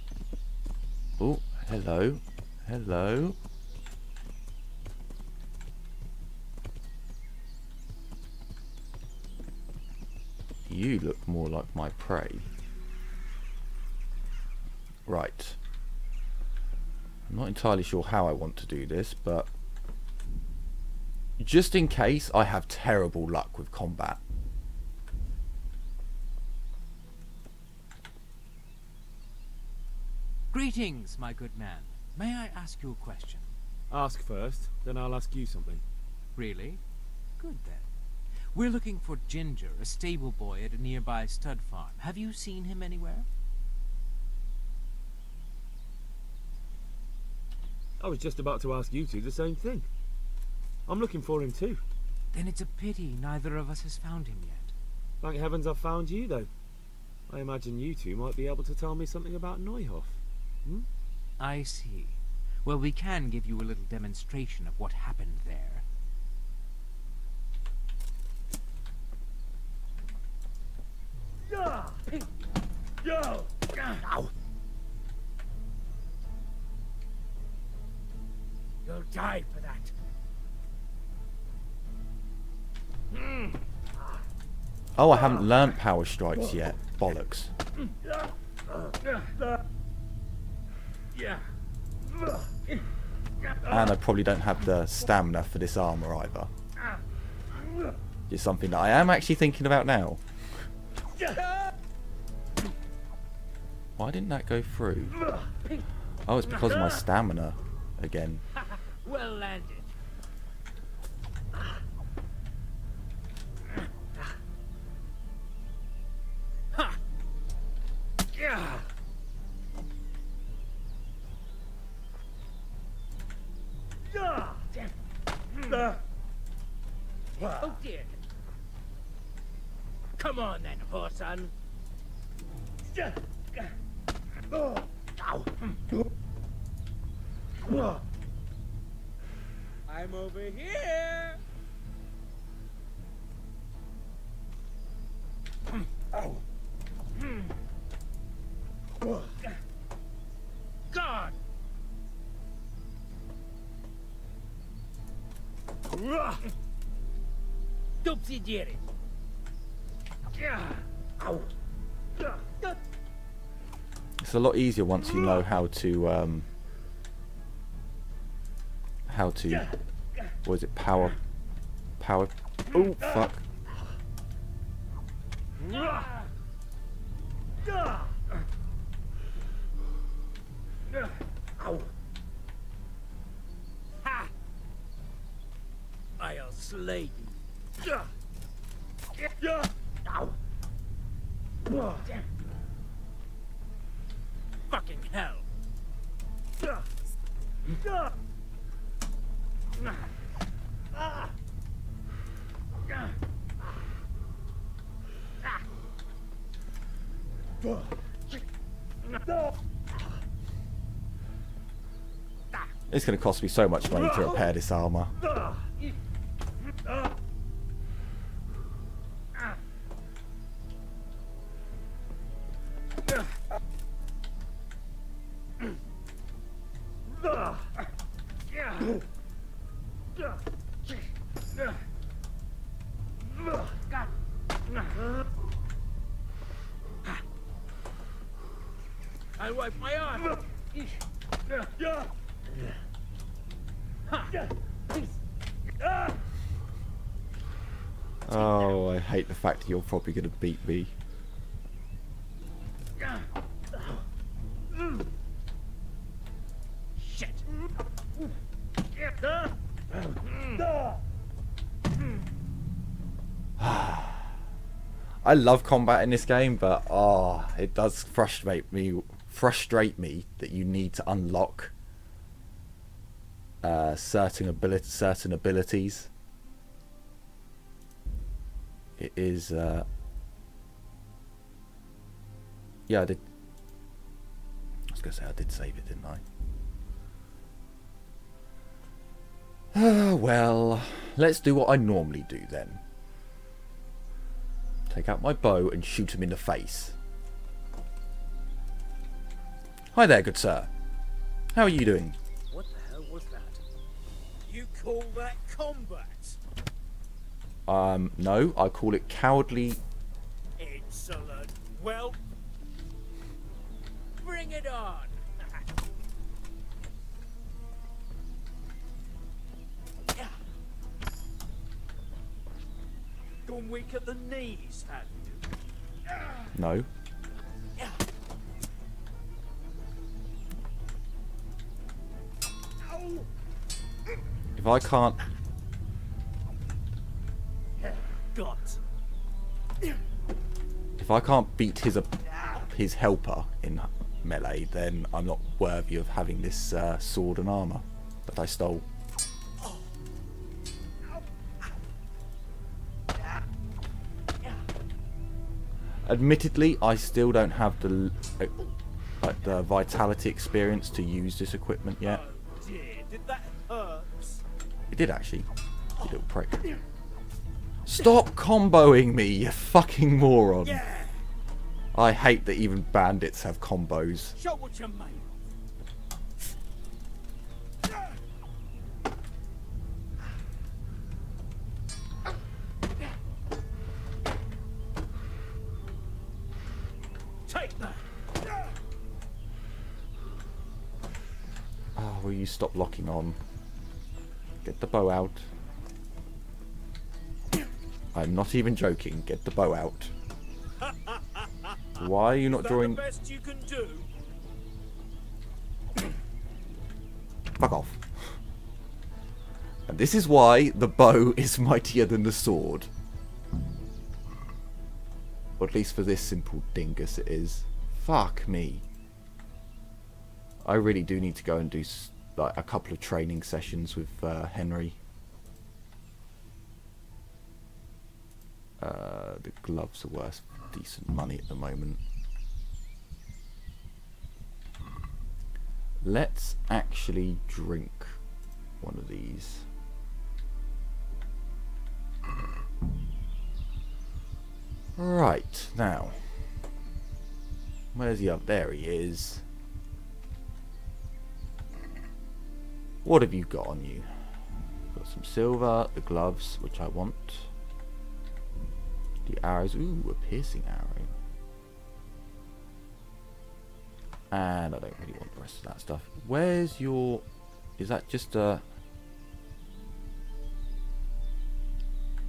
Oh, hello. Hello. You look more like my prey. Right. I'm not entirely sure how I want to do this, but just in case, I have terrible luck with combat. Greetings, my good man. May I ask you a question? Ask first, then I'll ask you something. Really? Good then. We're looking for Ginger, a stable boy at a nearby stud farm. Have you seen him anywhere? I was just about to ask you two the same thing. I'm looking for him too. Then it's a pity neither of us has found him yet. Thank heavens I've found you though. I imagine you two might be able to tell me something about Neuhoff. Hmm? I see. Well, we can give you a little demonstration of what happened there. Ow. You'll die for that. Oh, I haven't learnt power strikes yet. Bollocks. And I probably don't have the stamina for this armor either. It's something that I am actually thinking about now. Why didn't that go through? Oh, it's because of my stamina again. Well landed. Oh dear. Come on then, Horson. I'm over here. God. Doopsie did it. It's a lot easier once you know how to what is it, power, oh fuck. I'll slay you. Fucking hell. It's going to cost me so much money to repair this armor. I wipe my arm. Oh, I hate the fact that you're probably going to beat me. Shit. I love combat in this game, but it does frustrate me that you need to unlock certain abilities. It is yeah, I was gonna say I did save it, didn't I? Well, let's do what I normally do then. Take out my bow and shoot him in the face. Hi there, good sir. How are you doing? What the hell was that? You call that combat? No, I call it cowardly. Excellent. Well, bring it on. Gone weak at the knees, have you? No. If I can't... If I can't beat his helper in melee, then I'm not worthy of having this sword and armor that I stole. Admittedly, I still don't have the vitality experience to use this equipment yet. Oh dear, did that hurt? It did actually, you little prick. Stop comboing me, you fucking moron. Yeah. I hate that even bandits have combos. Show what you're made of. Take that. Oh, will you stop locking on? Get the bow out. I'm not even joking. Get the bow out. Why are you not drawing? The best you can do. Fuck off. And this is why the bow is mightier than the sword. Or at least for this simple dingus it is. Fuck me. I really do need to go and do like a couple of training sessions with Henry. The gloves are worth decent money at the moment. Let's actually drink one of these. Right, now. Where's he up? There he is. What have you got on you? Got some silver, the gloves, which I want. The arrows. Ooh, a piercing arrow. And I don't really want the rest of that stuff. Where's your... Is that just a...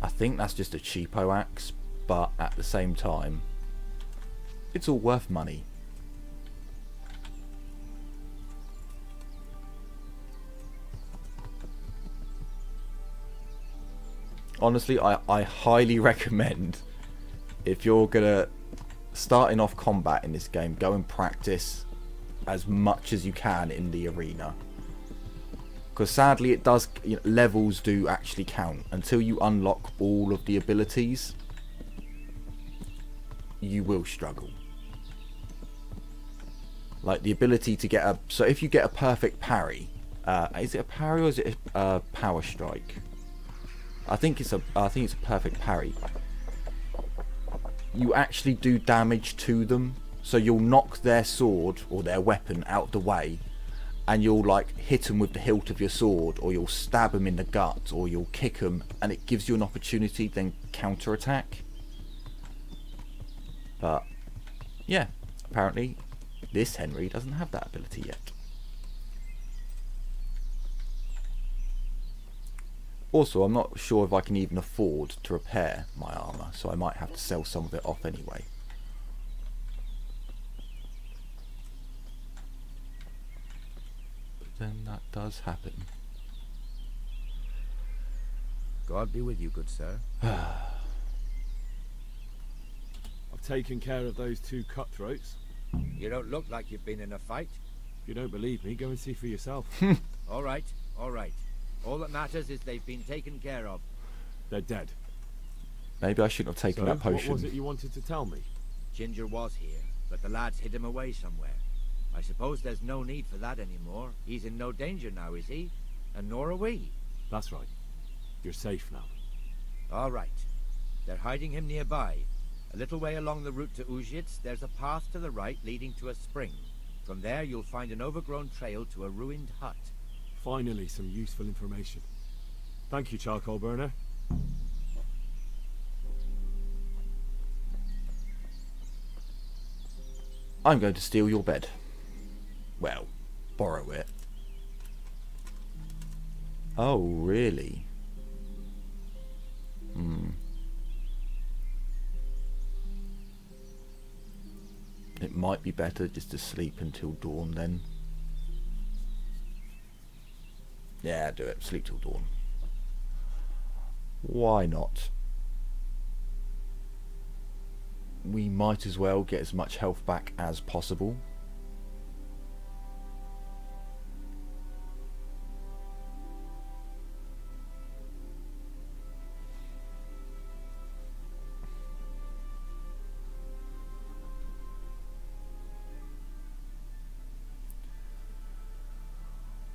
I think that's just a cheapo axe, but at the same time, it's all worth money. Honestly, I highly recommend, if you're gonna starting off combat in this game, go and practice as much as you can in the arena, because sadly it does, you know, levels do actually count. Until you unlock all of the abilities, you will struggle. Like the ability to get a, so if you get a perfect parry, is it a parry or is it a power strike? I think it's a perfect parry. You actually do damage to them, so you'll knock their sword or their weapon out of the way, and you'll like hit them with the hilt of your sword, or you'll stab them in the gut, or you'll kick them, and it gives you an opportunity to then counter attack. But yeah, apparently this Henry doesn't have that ability yet. Also, I'm not sure if I can even afford to repair my armour, so I might have to sell some of it off anyway. But then that does happen. God be with you, good sir. I've taken care of those two cutthroats. You don't look like you've been in a fight. If you don't believe me, go and see for yourself. All right, all right. All that matters is they've been taken care of. They're dead. Maybe I shouldn't have taken that potion. What was it you wanted to tell me? Ginger was here, but the lads hid him away somewhere. I suppose there's no need for that anymore. He's in no danger now, is he? And nor are we. That's right. You're safe now. All right. They're hiding him nearby. A little way along the route to Uzhitz, there's a path to the right leading to a spring. From there, you'll find an overgrown trail to a ruined hut. Finally, some useful information. Thank you, charcoal burner. I'm going to steal your bed. Well, borrow it. Oh, really? It might be better just to sleep until dawn then. Yeah, do it. Sleep till dawn. Why not? We might as well get as much health back as possible.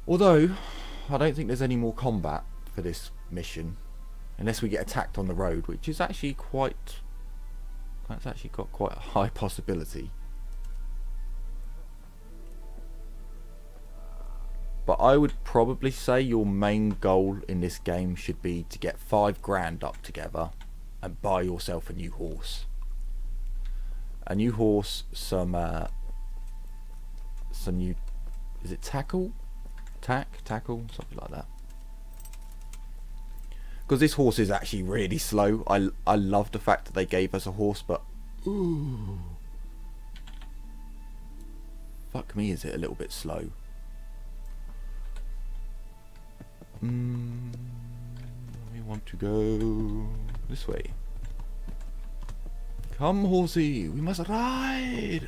Although, I don't think there's any more combat for this mission, unless we get attacked on the road, which is actually quite... That's actually got quite a high possibility. But I would probably say your main goal in this game should be to get 5 grand up together and buy yourself a new horse. A new horse, some new... Is it tackle? Tackle? Something like that. Because this horse is actually really slow. I love the fact that they gave us a horse, but... Ooh. Fuck me, is it a little bit slow? We want to go this way. Come, horsey, we must ride!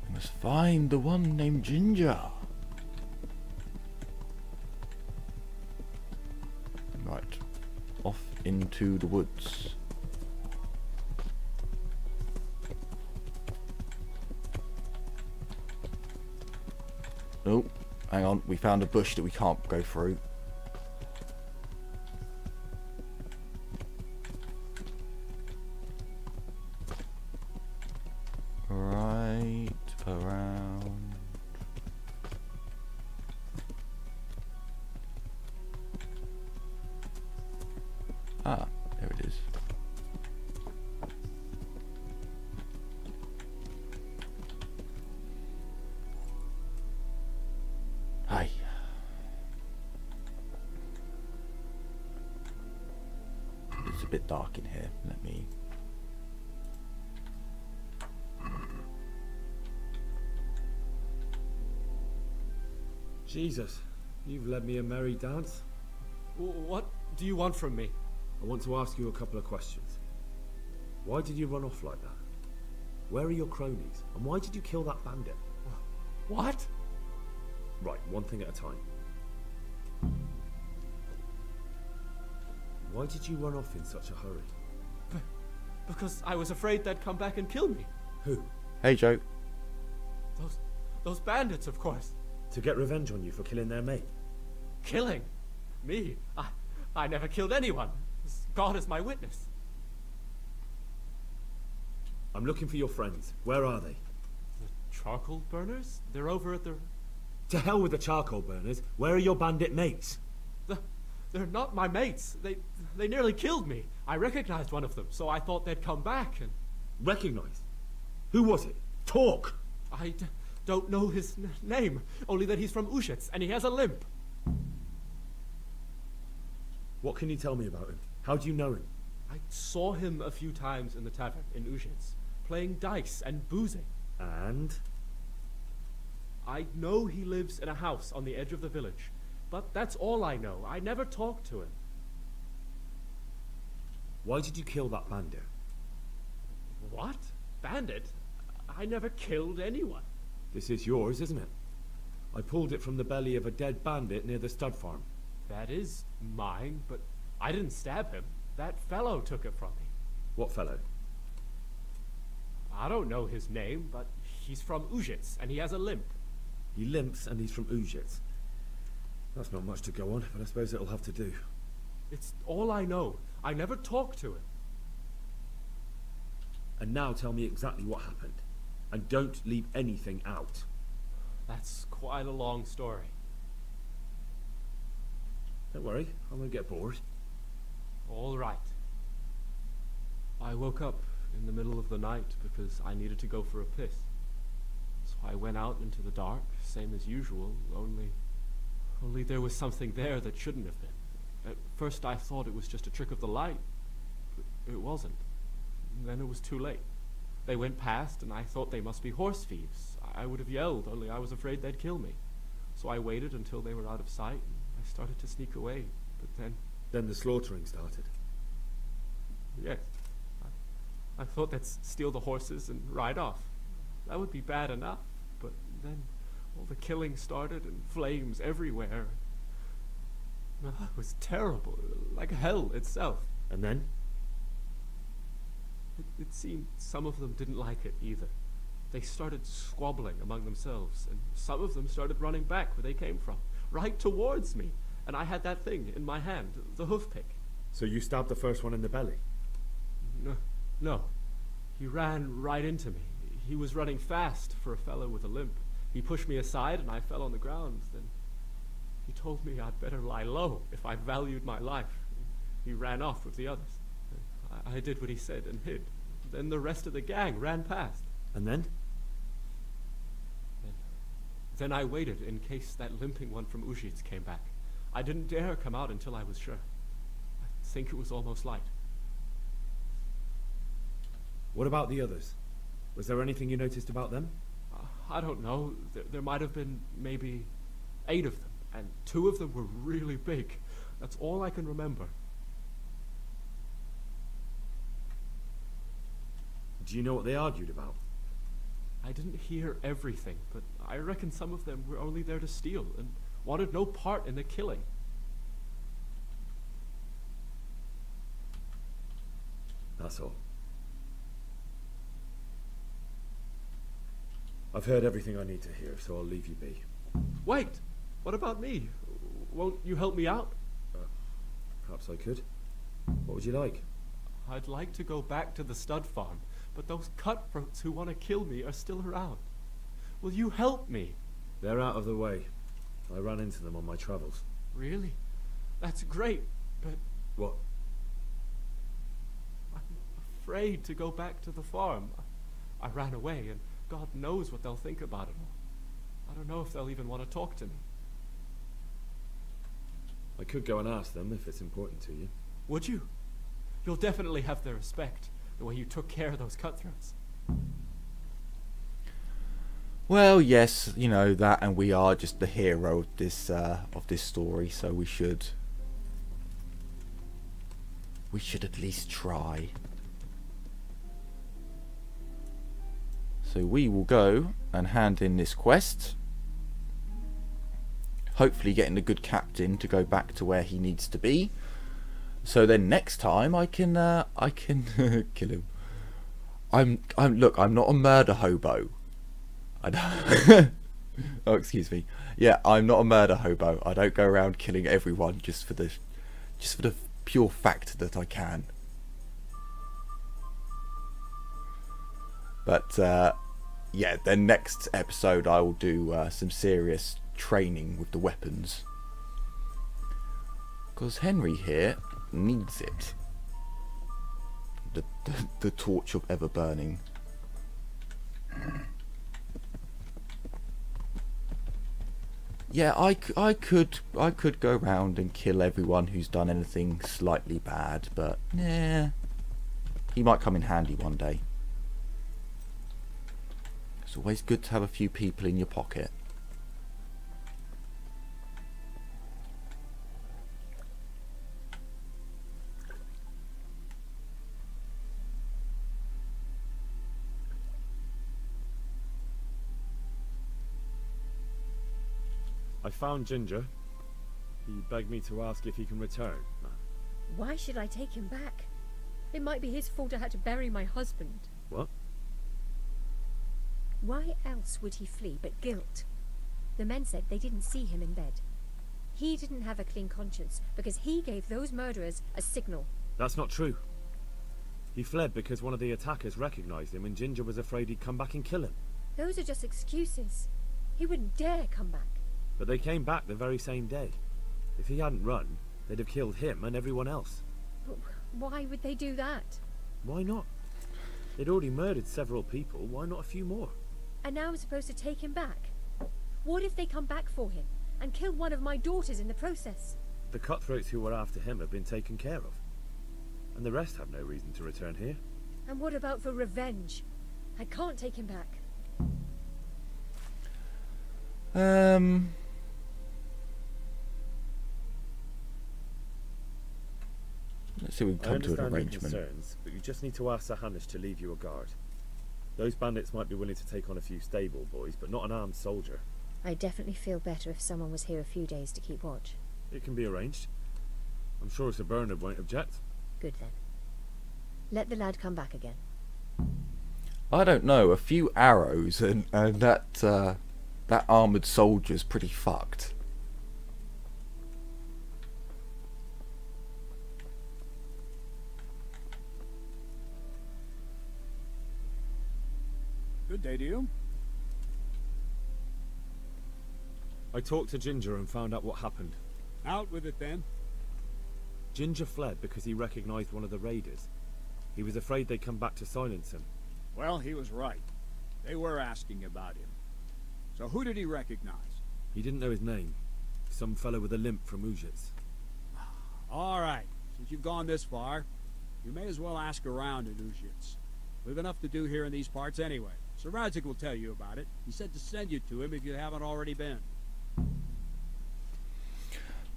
We must find the one named Ginger. Right. Off into the woods. Oh, hang on. We found a bush that we can't go through. Right around. Ah, there it is. Hi. It's a bit dark in here. Let me... Jesus, you've led me a merry dance. What do you want from me? I want to ask you a couple of questions. Why did you run off like that? Where are your cronies? And why did you kill that bandit? What? Right, one thing at a time. Why did you run off in such a hurry? Because I was afraid they'd come back and kill me. Who? Hey, Joe. Those bandits, of course. To get revenge on you for killing their mate? Killing? Me? I never killed anyone. God is my witness. I'm looking for your friends. Where are they? The charcoal burners? They're over at the... To hell with the charcoal burners. Where are your bandit mates? They're not my mates. They nearly killed me. I recognized one of them, so I thought they'd come back and... Recognized? Who was it? Talk! I don't know his name, only that he's from Ushitz, and he has a limp. What can you tell me about him? How do you know him? I saw him a few times in the tavern in Ushitz, playing dice and boozing. And? I know he lives in a house on the edge of the village, but that's all I know. I never talked to him. Why did you kill that bandit? What? Bandit? I never killed anyone. This is yours, isn't it? I pulled it from the belly of a dead bandit near the stud farm. That is mine, but I didn't stab him. That fellow took it from me. What fellow? I don't know his name, but he's from Ushitz, and he has a limp. He limps and he's from Ushitz. That's not much to go on, but I suppose it'll have to do. It's all I know. I never talked to him. And now tell me exactly what happened. And don't leave anything out. That's quite a long story. Don't worry, I won't get bored. All right. I woke up in the middle of the night because I needed to go for a piss. So I went out into the dark, same as usual, only there was something there that shouldn't have been. At first I thought it was just a trick of the light, but it wasn't. And then it was too late. They went past and I thought they must be horse thieves. I would have yelled, only I was afraid they'd kill me. So I waited until they were out of sight and I started to sneak away, but then... Then the slaughtering started? Yes. I thought they'd steal the horses and ride off. That would be bad enough, but then all the killing started and flames everywhere. It was terrible, like hell itself. And then? It seemed some of them didn't like it either. They started squabbling among themselves, and some of them started running back where they came from, right towards me. And I had that thing in my hand, the hoof pick. So you stabbed the first one in the belly? No. He ran right into me. He was running fast for a fellow with a limp. He pushed me aside and I fell on the ground. Then he told me I'd better lie low if I valued my life. He ran off with the others. I did what he said and hid. Then the rest of the gang ran past. And then? Then I waited in case that limping one from Ushitz came back. I didn't dare come out until I was sure. I think it was almost light. What about the others? Was there anything you noticed about them? I don't know. There might have been maybe 8 of them, and 2 of them were really big. That's all I can remember. Do you know what they argued about? I didn't hear everything, but I reckon some of them were only there to steal and wanted no part in the killing. That's all. I've heard everything I need to hear, so I'll leave you be. Wait! What about me? Won't you help me out? Perhaps I could. What would you like? I'd like to go back to the stud farm, but those cutthroats who want to kill me are still around. Will you help me? They're out of the way. I ran into them on my travels. Really? That's great, but... What? I'm afraid to go back to the farm. I ran away, and God knows what they'll think about it all. I don't know if they'll even want to talk to me. I could go and ask them if it's important to you. Would you? You'll definitely have their respect, the way you took care of those cutthroats. Well, yes, you know that, and we are just the hero of this story, so we should at least try. So we will go and hand in this quest. Hopefully getting a good captain to go back to where he needs to be. So then next time I can kill him. Look, I'm not a murder hobo. I don't oh, excuse me. Yeah, I'm not a murder hobo. I don't go around killing everyone just for the pure fact that I can. But yeah, then next episode I will do some serious training with the weapons, because Henry here needs it. The torch of ever burning. Yeah, I could go around and kill everyone who's done anything slightly bad, but nah, he might come in handy one day. It's always good to have a few people in your pocket. I found Ginger. He begged me to ask if he can return. Why should I take him back? It might be his fault I had to bury my husband. What? Why else would he flee but guilt? The men said they didn't see him in bed. He didn't have a clean conscience because he gave those murderers a signal. That's not true. He fled because one of the attackers recognized him and Ginger was afraid he'd come back and kill him. Those are just excuses. He wouldn't dare come back. But they came back the very same day. If he hadn't run, they'd have killed him and everyone else. But why would they do that? Why not? They'd already murdered several people. Why not a few more? And now I'm supposed to take him back? What if they come back for him and kill one of my daughters in the process? The cutthroats who were after him have been taken care of. And the rest have no reason to return here. And what about for revenge? I can't take him back. Let's see if we can come to an arrangement. Concerns, but you just need to ask Sir Hamish to leave you a guard. Those bandits might be willing to take on a few stable boys, but not an armed soldier. I'd definitely feel better if someone was here a few days to keep watch. It can be arranged. I'm sure Sir Bernard won't object. Good then. Let the lad come back again. I don't know, a few arrows and that armoured soldier's pretty fucked. Good day to you. I talked to Ginger and found out what happened. Out with it then. Ginger fled because he recognized one of the raiders. He was afraid they'd come back to silence him. Well, he was right. They were asking about him. So who did he recognize? He didn't know his name. Some fellow with a limp from Ujits. All right. Since you've gone this far, you may as well ask around at Ujits. We've enough to do here in these parts anyway. Sir Radzik will tell you about it. He said to send you to him if you haven't already been.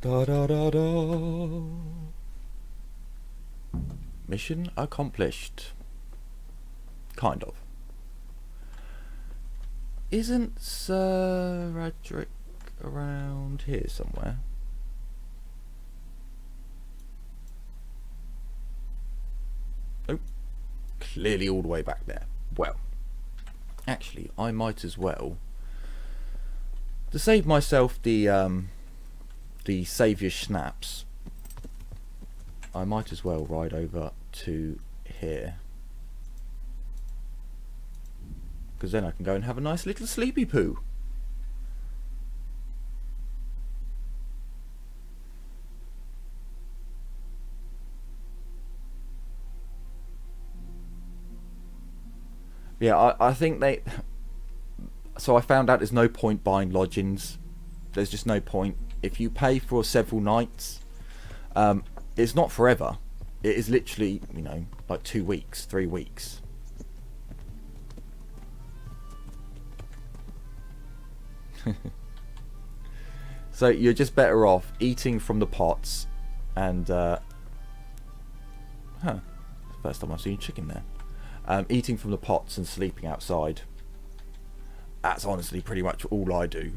Da da da da. Mission accomplished. Kind of. Isn't Sir Radzik around here somewhere? Oh, clearly all the way back there. Well, actually, I might as well, to save myself the saviour snaps, I might as well ride over to here, because then I can go and have a nice little sleepy poo. Yeah, I think they... So I found out there's no point buying lodgings. There's just no point. If you pay for several nights, it's not forever. It is literally, you know, like 2 weeks, 3 weeks. So you're just better off eating from the pots and... First time I've seen chicken there. Eating from the pots and sleeping outside. That's honestly pretty much all I do.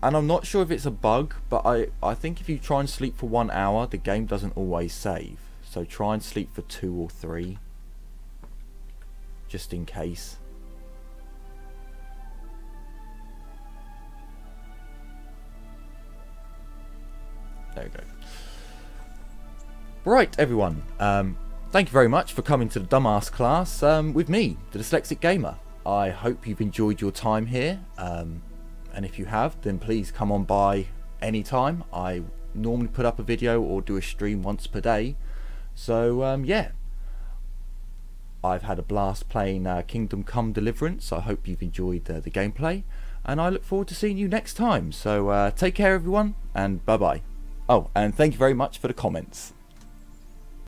And I'm not sure if it's a bug, but I think if you try and sleep for 1 hour, the game doesn't always save. So try and sleep for 2 or 3. Just in case. There we go. Right, everyone. Thank you very much for coming to the Dumbass class with me, the Dyslexic Gamer. I hope you've enjoyed your time here. And if you have, then please come on by anytime. I normally put up a video or do a stream once per day. So, yeah. I've had a blast playing Kingdom Come Deliverance. I hope you've enjoyed the gameplay. And I look forward to seeing you next time. So, take care, everyone, and bye-bye. Oh, and thank you very much for the comments.